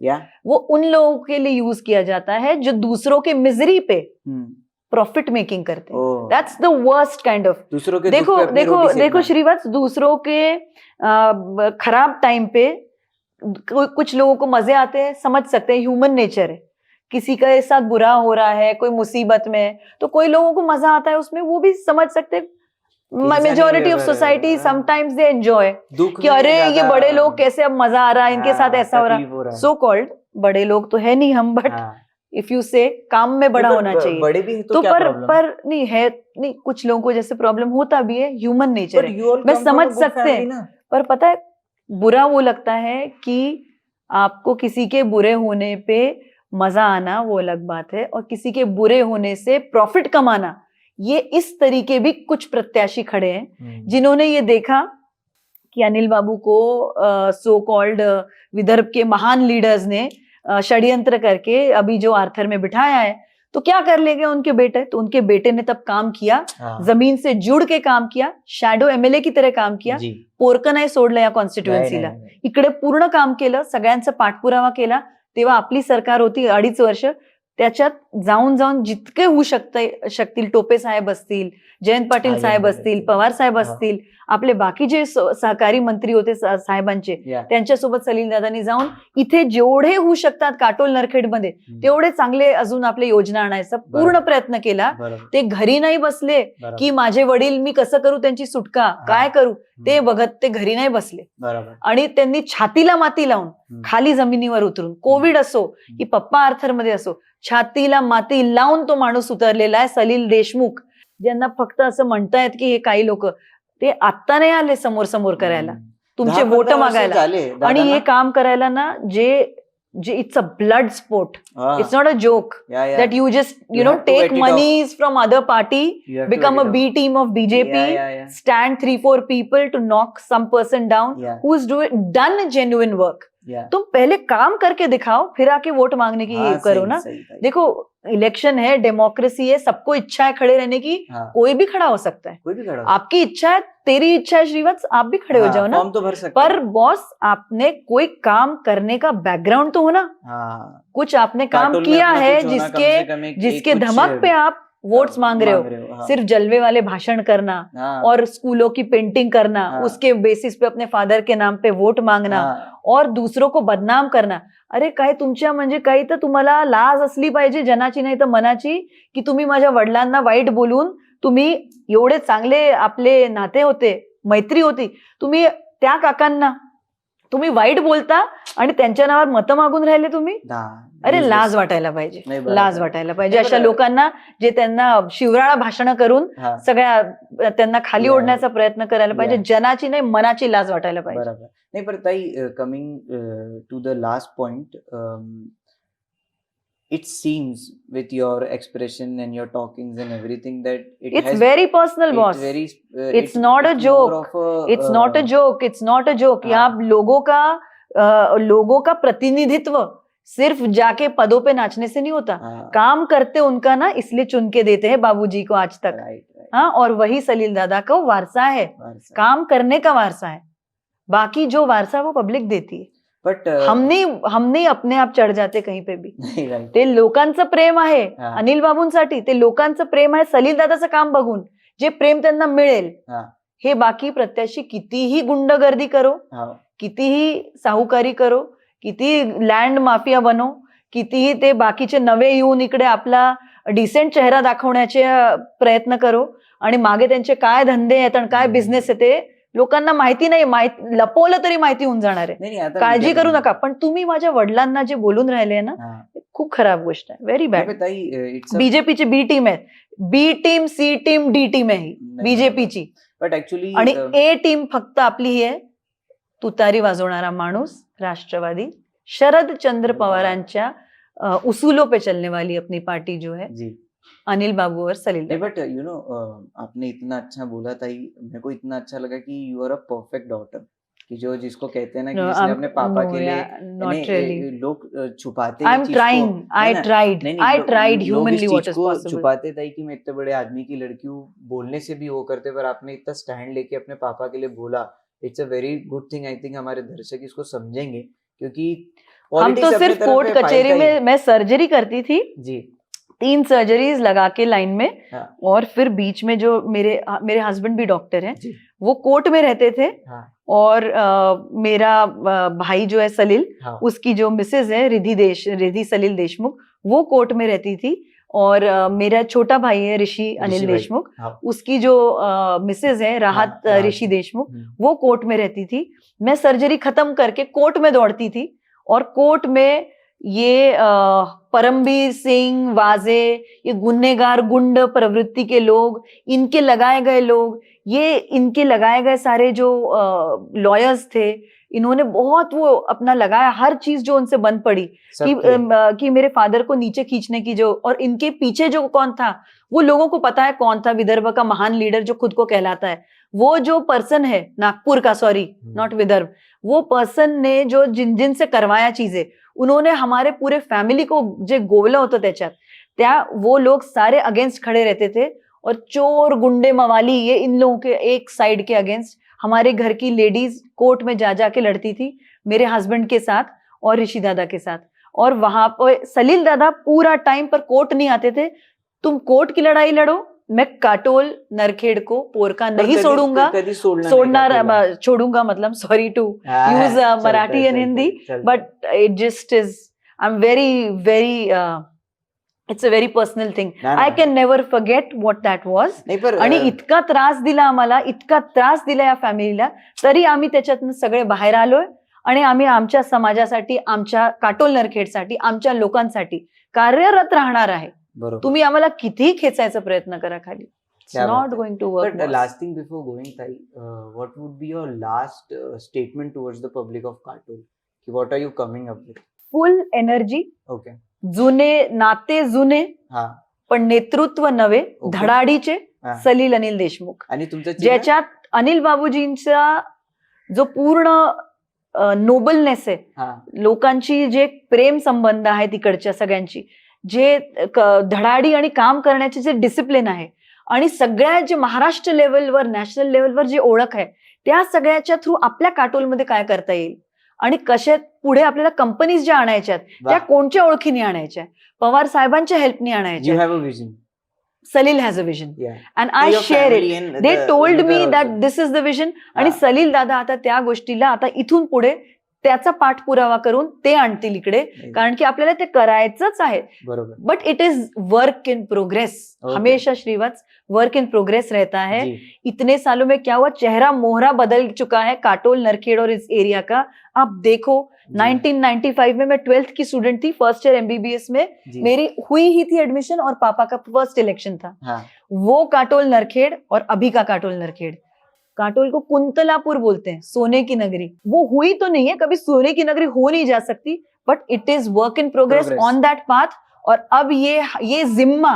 वो उन लोगों के लिए यूज किया जाता है जो दूसरों के मिजरी पे प्रॉफिट मेकिंग करते हैं. That's the worst kind of. देखो श्रीवत्स, दूसरों के खराब टाइम पे कुछ लोगों को मजे आते हैं, समझ सकते हैं, ह्यूमन नेचर है. किसी का साथ बुरा हो रहा है, कोई मुसीबत में, तो कोई लोगों को मजा आता है उसमें, वो भी समझ सकते हैं. Majority of society sometimes they enjoy कि अरे ये बड़े लोग कैसे, अब मजा आ रहा है इनके साथ, ऐसा हो रहा. सो कॉल्ड बड़े लोग तो है नहीं हम, बट इफ यू से काम में बड़ा होना चाहिए. बड़े भी है तो पर नहीं है, नहीं कुछ लोगों को जैसे प्रॉब्लम होता भी है, ह्यूमन नेचर है, मैं समझ सकते हैं. पर पता है बुरा वो लगता है कि आपको किसी के बुरे होने पे मजा आना, वो अलग बात है, और किसी के बुरे होने से प्रॉफिट कमाना, ये इस तरीके भी कुछ प्रत्याशी खड़े हैं जिन्होंने ये देखा कि अनिल बाबू को सो कॉल्ड विदर्भ के महान लीडर्स ने षड्यंत्र करके अभी जो आर्थर में बिठाया है, तो क्या कर लेंगे उनके बेटे. तो उनके बेटे ने तब काम किया, जमीन से जुड़ के काम किया, शॅडो MLA की तरह काम किया, पोरकं नाही सोडलं या कॉन्स्टिट्युएन्सीला, इकडे पूर्ण काम केलं, सगळ्यांचा पाठपुरावा केला. तेव्हा आपली सरकार होती 2.5 वर्ष, त्याच्यात जाऊन जाऊन जितके होऊ शकतील, टोपे साहेब असतील, जयंत पाटील साहेब असतील, पवार साहेब असतील, आपले बाकी जे सहकारी मंत्री होते साहेबांचे, त्यांच्यासोबत सलील दादांनी जाऊन इथे जेवढे होऊ शकतात काटोल नरखेडमध्ये तेवढे चांगले अजून आपले योजना आणायचा पूर्ण प्रयत्न केला. ते घरी नाही बसले की माझे वडील मी कसं करू त्यांची सुटका, काय करू ते बघत, ते घरी नाही बसले. आणि त्यांनी छातीला माती लावून खाली जमिनीवर उतरून, कोविड असो की पप्पा आर्थरमध्ये असो, छातीला माती लावून तो माणूस उतरलेला आहे. सलील देशमुख, ज्यांना फक्त असं म्हणतायत की हे काही लोक, ते आत्ता नाही आले समोर समोर करायला, तुमचे वोट मागायला आणि हे काम करायला ना, जे it's a blood sport, it's not a joke that you just take monies from other party, become a B team of BJP, stand 3-4 people to knock some person down who's done genuine work. तुम पहले काम करके दिखाओ, फिर आके vote मांगने की करो ना। देखो इलेक्शन है, डेमोक्रेसी है, सबको इच्छा है खड़े रहने की, कोई भी खड़ा हो सकता है, कोई भी खड़ा आपकी इच्छा है, तेरी इच्छा है श्रीवत्स, आप भी खड़े हो जाओ ना, फॉर्म तो भर सकते पर बॉस आपने कोई काम करने का बैकग्राउंड तो हो ना, कुछ आपने काम किया है जिसके धमक पे आप वोट्स मांग रहे हो। सिर्फ जलवे वाले भाषण करना और स्कूलों की पेंटिंग करना, उसके बेसिस पे अपने फादर के नाम पे वोट मांगना और दूसरों को बदनाम करना, अरे काय तुमच्या म्हणजे काही तर तुम्हाला लाज असली पाहिजे, जनाची नाही तर मनाची, की तुम्ही माझ्या वडिलांना वाईट बोलून, तुम्ही एवढे चांगले आपले नाते होते, मैत्री होती, तुम्ही त्या काकांना तुम्ही वाईट बोलता आणि त्यांच्या नावावर मतं मागून राहिले तुम्ही, अरे लाज वाटायला पाहिजे, लाज वाटायला पाहिजे अशा लोकांना, जे त्यांना शिवराळा भाषणं करून सगळ्या त्यांना खाली ओढण्याचा प्रयत्न करायला पाहिजे, जनाची नाही मनाची लाज वाटायला पाहिजे. नाही पण ताई, coming to the last point, it seems with your expression and your talkings and everything that it's very personal, boss. It's not a joke. It's not a joke. It's not a joke. यहाँ लोगों का प्रतिनिधित्व सिर्फ जाके पदों पे नाचने से नहीं होता, काम करते उनका ना, इसलिए चुन के देते हैं बाबूजी को आज तक. हाँ, और वही सलील दादा का वारसा है, काम करने का वारसा है. बाकी जो वारसा वो पब्लिक देती है, बट हमने अपने आप चढ जाते कहीं पे बी. ते लोकांचं प्रेम आहे अनिल बाबूंसाठी, ते लोकांचं प्रेम आहे सलील दादाचं काम बघून, जे प्रेम त्यांना मिळेल. हे बाकी प्रत्याशी कितीही गुंडगर्दी करो, कितीही साहुकारी करो, किती लँड माफिया बनो, कितीही ते बाकीचे नवे येऊन इकडे आपला डिसेंट चेहरा दाखवण्याचे प्रयत्न करो, आणि मागे त्यांचे काय धंदे आहेत आणि काय बिझनेस आहे ते लोकांना माहिती नाही, लपवलं तरी माहिती होऊन जाणार आहे, काळजी करू नका. पण तुम्ही माझ्या वडिलांना जे बोलून राहिले ना, खूप खराब गोष्ट आहे, व्हेरी बॅड. बीजेपीची बी टीम आहे, बी टीम, सी टीम, डी टीम आहे ही बीजेपीची, बट ऍक्च्युअली आणि ए टीम फक्त आपली ही आहे, तुतारी वाजवणारा माणूस, राष्ट्रवादी, शरदचंद्र पवारांच्या उसूलों पे चलने वाली अपनी पार्टी जो है जी, अनिल बाबू और सलील. बट यू नो, आपने इतना अच्छा बोला था, मेरे को इतना अच्छा लगा कि you are a perfect daughter, कि जो जिसको कहते हैं ना कि जिसने अपने पापा के लिए, लोग छुपाते हैं, I tried humanly what is possible, छुपाते थे कि मैं इतने बड़े आदमी की लड़की हूँ, बोलने से भी वो करते, पर आपने इतना स्टैंड लेके अपने पापा के लिए बोला. It's a very good thing. I think हमारे दर्शक इसको समझेंगे, क्योंकि हम तो सिर्फ कोर्ट कचेरी में, मैं सर्जरी करती थी जी, 3 सर्जरीज लगा के लाइन में, और फिर बीच में जो मेरे हस्बैंड भी डॉक्टर हैं, वो कोर्ट में रहते थे, और मेरा भाई जो है सलील, उसकी जो मिसेज है रिधि सलील देशमुख, वो कोर्ट में रहती थी, और मेरा छोटा भाई है ऋषि अनिल देशमुख, उसकी जो मिसेज है राहत ऋषि देशमुख, वो कोर्ट में रहती थी. मैं सर्जरी खत्म करके कोर्ट में दौड़ती थी, और कोर्ट में ये परमबीर सिंह वाजे, ये गुन्हेगार गुंड प्रवृत्ति के लोग, इनके लगाए गए लोग, ये इनके लगाए गए सारे जो लॉयर्स थे, इन्होंने बहुत वो अपना लगाया, हर चीज जो उनसे बंद पड़ी कि मेरे फादर को नीचे खींचने की जो, और इनके पीछे जो कौन था, वो लोगों को पता है कौन था, विदर्भ का महान लीडर जो खुद को कहलाता है, वो जो पर्सन है नागपुर का, सॉरी नॉट विदर्भ, वो पर्सन ने जो जिन से करवाया चीजें, उन्होंने हमारे पूरे फॅमिली को जे गोवलं होतं त्याच्यात, त्या वो लोग सारे अगेंस्ट खड़े रहते थे, और चोर गुंडे मवाली ये इन लोगों के एक साइड के अगेंस्ट हमारे घर की लेडीज कोर्ट में जा जाके लड़ती थी, मेरे हस्बैंड के साथ और ऋषि दादा के साथ. और वहां पर सलील दादा पूरा टाइम पर कोर्ट नहीं आते थे. तुम कोर्ट की लड़ाई लड़ो, मैं काटोल नरखेड को पोरका नहीं छोड़ूंगा, छोड़ूंगा मतलब, sorry to use Marathi and Hindi, but it just is, I am very very, it's a very personal thing. I can never forget what that was. आणि इतका त्रास दिला आम्हाला, इतका त्रास दिला या फॅमिलीला, तरी आम्ही त्याच्यातनं सगळे बाहेर आलोय, आणि आम्ही आमच्या समाजासाठी, आमच्या काटोल नरखेडसाठी, आमच्या लोकांसाठी कार्यरत राहणार आहे. तुम्ही आम्हाला कितीही खेचायचा प्रयत्न करा खाली, it's not going to work. But last thing before going, Thai, what would be your last statement towards the public of Katol? What are you coming up with? Full energy. Okay. जुने नाते जुने, पण नेतृत्व नवे, धडाडीचे, सलील अनिल देशमुख, आणि तुमचं ज्याच्यात अनिल बाबूजींचा जो पूर्ण नोबलनेस आहे, लोकांची जे प्रेम संबंध आहे तिकडच्या सगळ्यांची, जे धडाडी आणि काम करण्याचे जे डिसिप्लिन आहे, आणि सगळ्या जे महाराष्ट्र लेवलवर, नॅशनल लेवलवर जे ओळख आहे, त्या सगळ्याच्या थ्रू आपल्या काटोलमध्ये काय करता येईल आणि कशा पुढे आपल्याला कंपनीज ज्या आणायच्यात त्या कोणत्या ओळखीने आणायच्या, पवार साहेबांच्या हेल्पने आणायच्या. Salil has a vision, and I share it. They told me that this is the vision, आणि सलील दादा आता त्या गोष्टीला आता इथून पुढे त्याचा पाठपुरावा करून ते आणतील इकडे, कारण की आपल्याला ते करायचंच आहे. बरोबर. But it is work in progress. हमेशा श्रीवत्स वर्क इन प्रोग्रेस रहता है. इतने सालों में क्या हुआ, चेहरा मोहरा बदल चुका है काटोल, नरखेड़ और इस एरिया का. आप देखो 1995 में मैं 12th की स्टूडेंट थी, फर्स्ट ईयर MBBS में, मेरी हुई ही थी एडमिशन और पापा का फर्स्ट इलेक्शन था. वो काटोल नरखेड़ और अभी का काटोल नरखेड़. काटोल को कुंतलापुर बोलते हैं, सोने की नगरी. वो हुई तो नहीं है, कभी सोने की नगरी हो नहीं जा सकती, but it is work in progress on that path. और अब ये जिम्मा,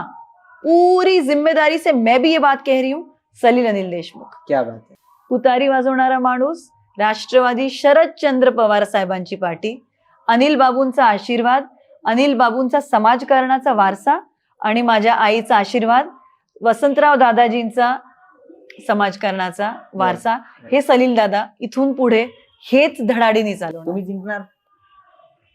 पूरी जिम्मेदारी से मैं भी ये बात कह रही हूँ, सलील अनिल देशमुख. क्या बात है. तुतारी वाजवणारा माणूस, राष्ट्रवादी शरदचंद्र पवार साहेबांची पार्टी, अनिल बाबूंचा आशीर्वाद, अनिल बाबूंचा समाजकारणाचा वारसा आणि माझ्या आईचा आशीर्वाद, वसंतराव दादाजींचा समाजकारणाचा वारसा, हे सलील दादा इथून पुढे हेच धडाडीने चालवणार. तुम्ही जिंकणार,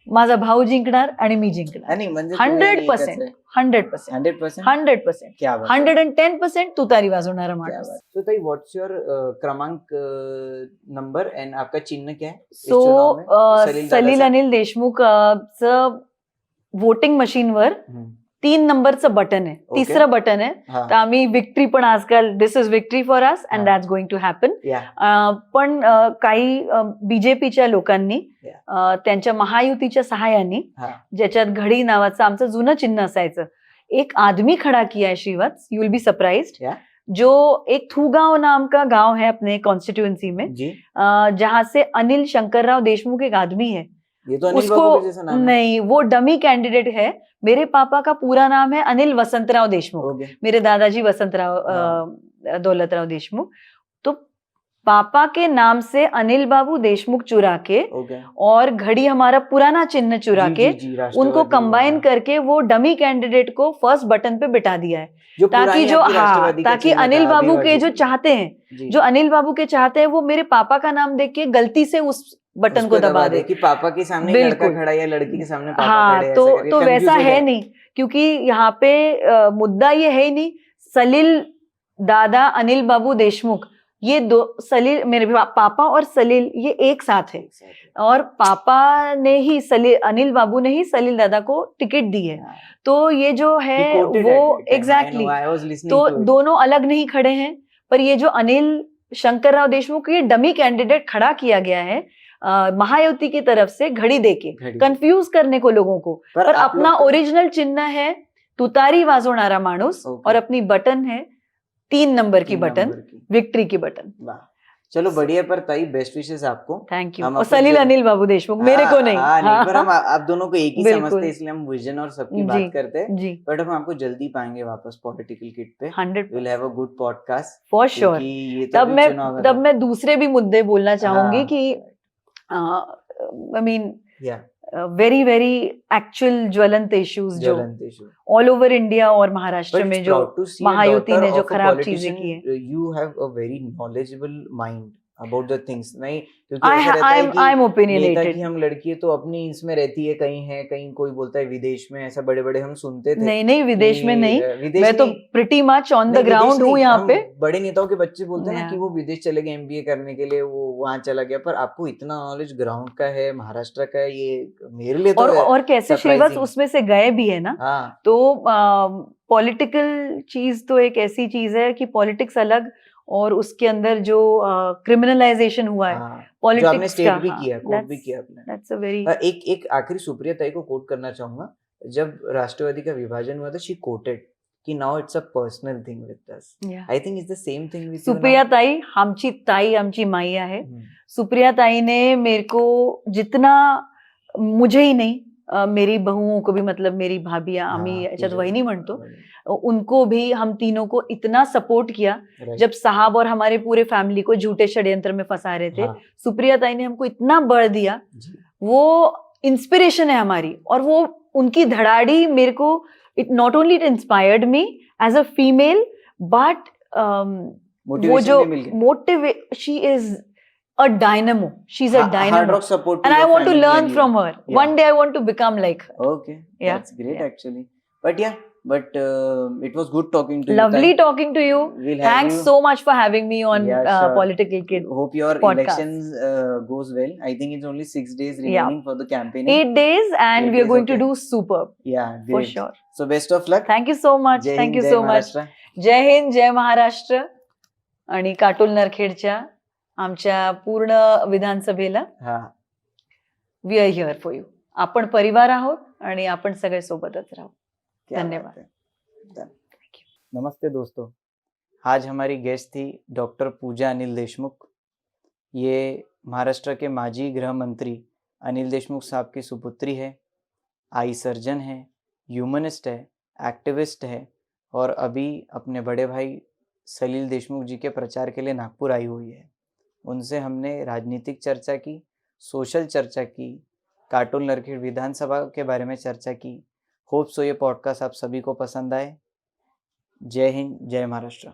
माझा भाऊ जिंकणार आणि मी जिंकणार. 100%, 100%, 100%, 110% तुतारी वाजवणारा माणूस. तो ताई, व्हाट्स योर क्रमांक नंबर एंड आपका चिन्ह क्या है? सो सलील अनिल देशमुख चं वोटिंग मशीनवर 3 नंबरचं बटन आहे, तिसरं बटन आहे. तर आम्ही विक्ट्री पण आजकाल, this is victory for us and that's going to happen. पण काही बीजेपीच्या लोकांनी त्यांच्या महायुतीच्या सहाय्याने, ज्याच्यात घडी नावाचं आमचं जुनं चिन्ह असायचं, एक आदमी खड़ा किया है Srivatsa, you will be surprised. जो एक थूगांव नाम का गांव है अपने कॉन्स्टिट्यूएंसी में, जहां से अनिल शंकरराव देशमुख एक आदमी है. ये तो अनिल बाबू के जैसा नाम है. नहीं, वो डमी कैंडिडेट है. मेरे पापा का पूरा नाम है अनिल वसंतराव देशमुख, मेरे दादाजी वसंतराव दौलतराव देशमुख. तो पापा के नाम से अनिल बाबू देशमुख चुरा के और घड़ी हमारा पुराना चिन्ह चुरा के उनको कंबाइन करके वो डमी कैंडिडेट को फर्स्ट बटन पे बिठा दिया है, ताकि अनिल बाबू के जो चाहते हैं, जो अनिल बाबू के चाहते हैं, वो मेरे पापा का नाम देख के गलती से उस बटन को दबा दे कि पापा के सामने लड़का खड़ा या लड़की के सामने पापा खड़े हैं. तो वैसा है नहीं, क्योंकि यहाँ पे मुद्दा ये है ही नहीं. सलील दादा, अनिल बाबू देशमुख, ये दो, सलील, मेरे पापा और सलील ये एक साथ है. और पापा ने ही अनिल बाबू ने ही सलील दादा को टिकट दी है. तो ये जो है वो एग्जैक्टली, तो दोनों अलग नहीं खड़े हैं. पर ये जो अनिल शंकरराव देशमुख, ये डमी कैंडिडेट खड़ा किया गया है महायुति की तरफ से, घड़ी देके कंफ्यूज करने को लोगों को. पर अपना ओरिजिनल चिन्ह है तुतारी वाजवणारा माणूस, और अपनी बटन है 3 नंबर की बटन, विक्ट्री की बटन. चलो बढ़िया. पर ताई, बेस्ट विशेस आपको. Thank you. और सलील अनिल बाबू देशमुख, मेरे को नहीं. पर हम आप दोनों को एक ही समझते हैं, इसलिए हम विजन और सबकी बात करते हैं. बट हम आपको जल्दी पाएंगे वापस पॉलिटिकल किट पे. 100%. Will have a good podcast for sure. तब मैं दूसरे भी मुद्दे बोलना चाहूंगी कि I mean very very actual ज्वलंत इश्यूज जो ऑल ओवर इंडिया और महाराष्ट्र में जो महायुति ने जो खराब चीजें की है. You have a very knowledgeable mind about the things. नहीं, आई एम ओपिनियनेटेड. हम लड़की है तो अपनी इसमें रहती है, कहीं कोई बोलता है विदेश में, ऐसा बड़े बड़े हम सुनते थे. नहीं, विदेश में नहीं, मैं तो pretty much on the ground हूँ यहाँ पे. बड़े नेताओं के बच्चे बोलते हैं ना कि वो विदेश चले गए MBA करने के लिए, वो वहां चला गया. पर आपको इतना नॉलेज ग्राउंड का है, महाराष्ट्र का है, ये मेरे लिए तो और कैसे श्रीवत्स उसमें से गए भी है ना. तो पॉलिटिकल चीज तो एक ऐसी चीज है कि पॉलिटिक्स अलग, और उसके अंदर जो क्रिमिनलाइजेशन हुआ है पॉलिटिक्स का, भी किया, कोट भी किया आपने. That's a very. एक आखिरी सुप्रिया ताई को कोट करना चाहूंगा. जब राष्ट्रवादी का विभाजन हुआ था, शी कोटेड कि now it's a personal thing with us. I think it's the same thing with Supriya ताई. आमची माई आहे. सुप्रिया ताई ने मेरे को जितना, मुझे ही नहीं, मेरी बहुओं को भी, मतलब मेरी भाभिया आम्ही हा, याच्यात तुझ्या- वहिनी म्हणतो, उनको भी, हम तीनों को इतना सपोर्ट किया Right. जब साहब और हमारे पूरे फैमिली को झूठे षड्यंत्र में फंसा रहे थे। हाँ, सुप्रिया ताई ने हमको इतना बल दिया, जी, वो इंस्पिरेशन है हमारी। और वो उनकी धड़ाड़ी मेरे को, it not only it inspired me as a female, but वो Motivation जो भी मिल गया। मोटिवे, she is a dynamo, she is a Hard dynamo, rock support to and I your want to family learn and you. from her. Yeah. One day I want to become like her. Okay, Yeah, that's great yeah. actually. But it was good talking to you. Lovely Tay. talking to you. We'll have Thanks you. so much for having me on Yeah, sure. Political Kid Hope your podcast. elections goes well. I think it's only 6 days Yeah. remaining for the campaigning. 8 days, and 8 we are days, going to okay. do superb, Yeah, for great. sure. So best of luck. Thank you so much. Jai Thank Hind, you Jai so much. Maharashtra. जय हिंद, जय महाराष्ट्र. आणि काटोल नरखेडच्या आमच्या पूर्ण विधानसभेला हा, we are here for you. आपण परिवार आहोत आणि आपण सगळे सोबतच राहू. क्या धन्यवाद. बात है. Done. नमस्ते दोस्तों, आज हमारी गेस्ट थी डॉक्टर पूजा अनिल देशमुख. ये महाराष्ट्र के माजी गृह मंत्री अनिल देशमुख साहब की सुपुत्री है, आई सर्जन है, ह्यूमनिस्ट है, एक्टिविस्ट है और अभी अपने बड़े भाई सलील देशमुख जी के प्रचार के लिए नागपुर आई हुई है. उनसे हमने राजनीतिक चर्चा की, सोशल चर्चा की, काटोल नरखेड़ विधानसभा के बारे में चर्चा की. होप सो ये पॉडकास्ट आप सभी को पसंद आए. जय हिंद, जय महाराष्ट्र.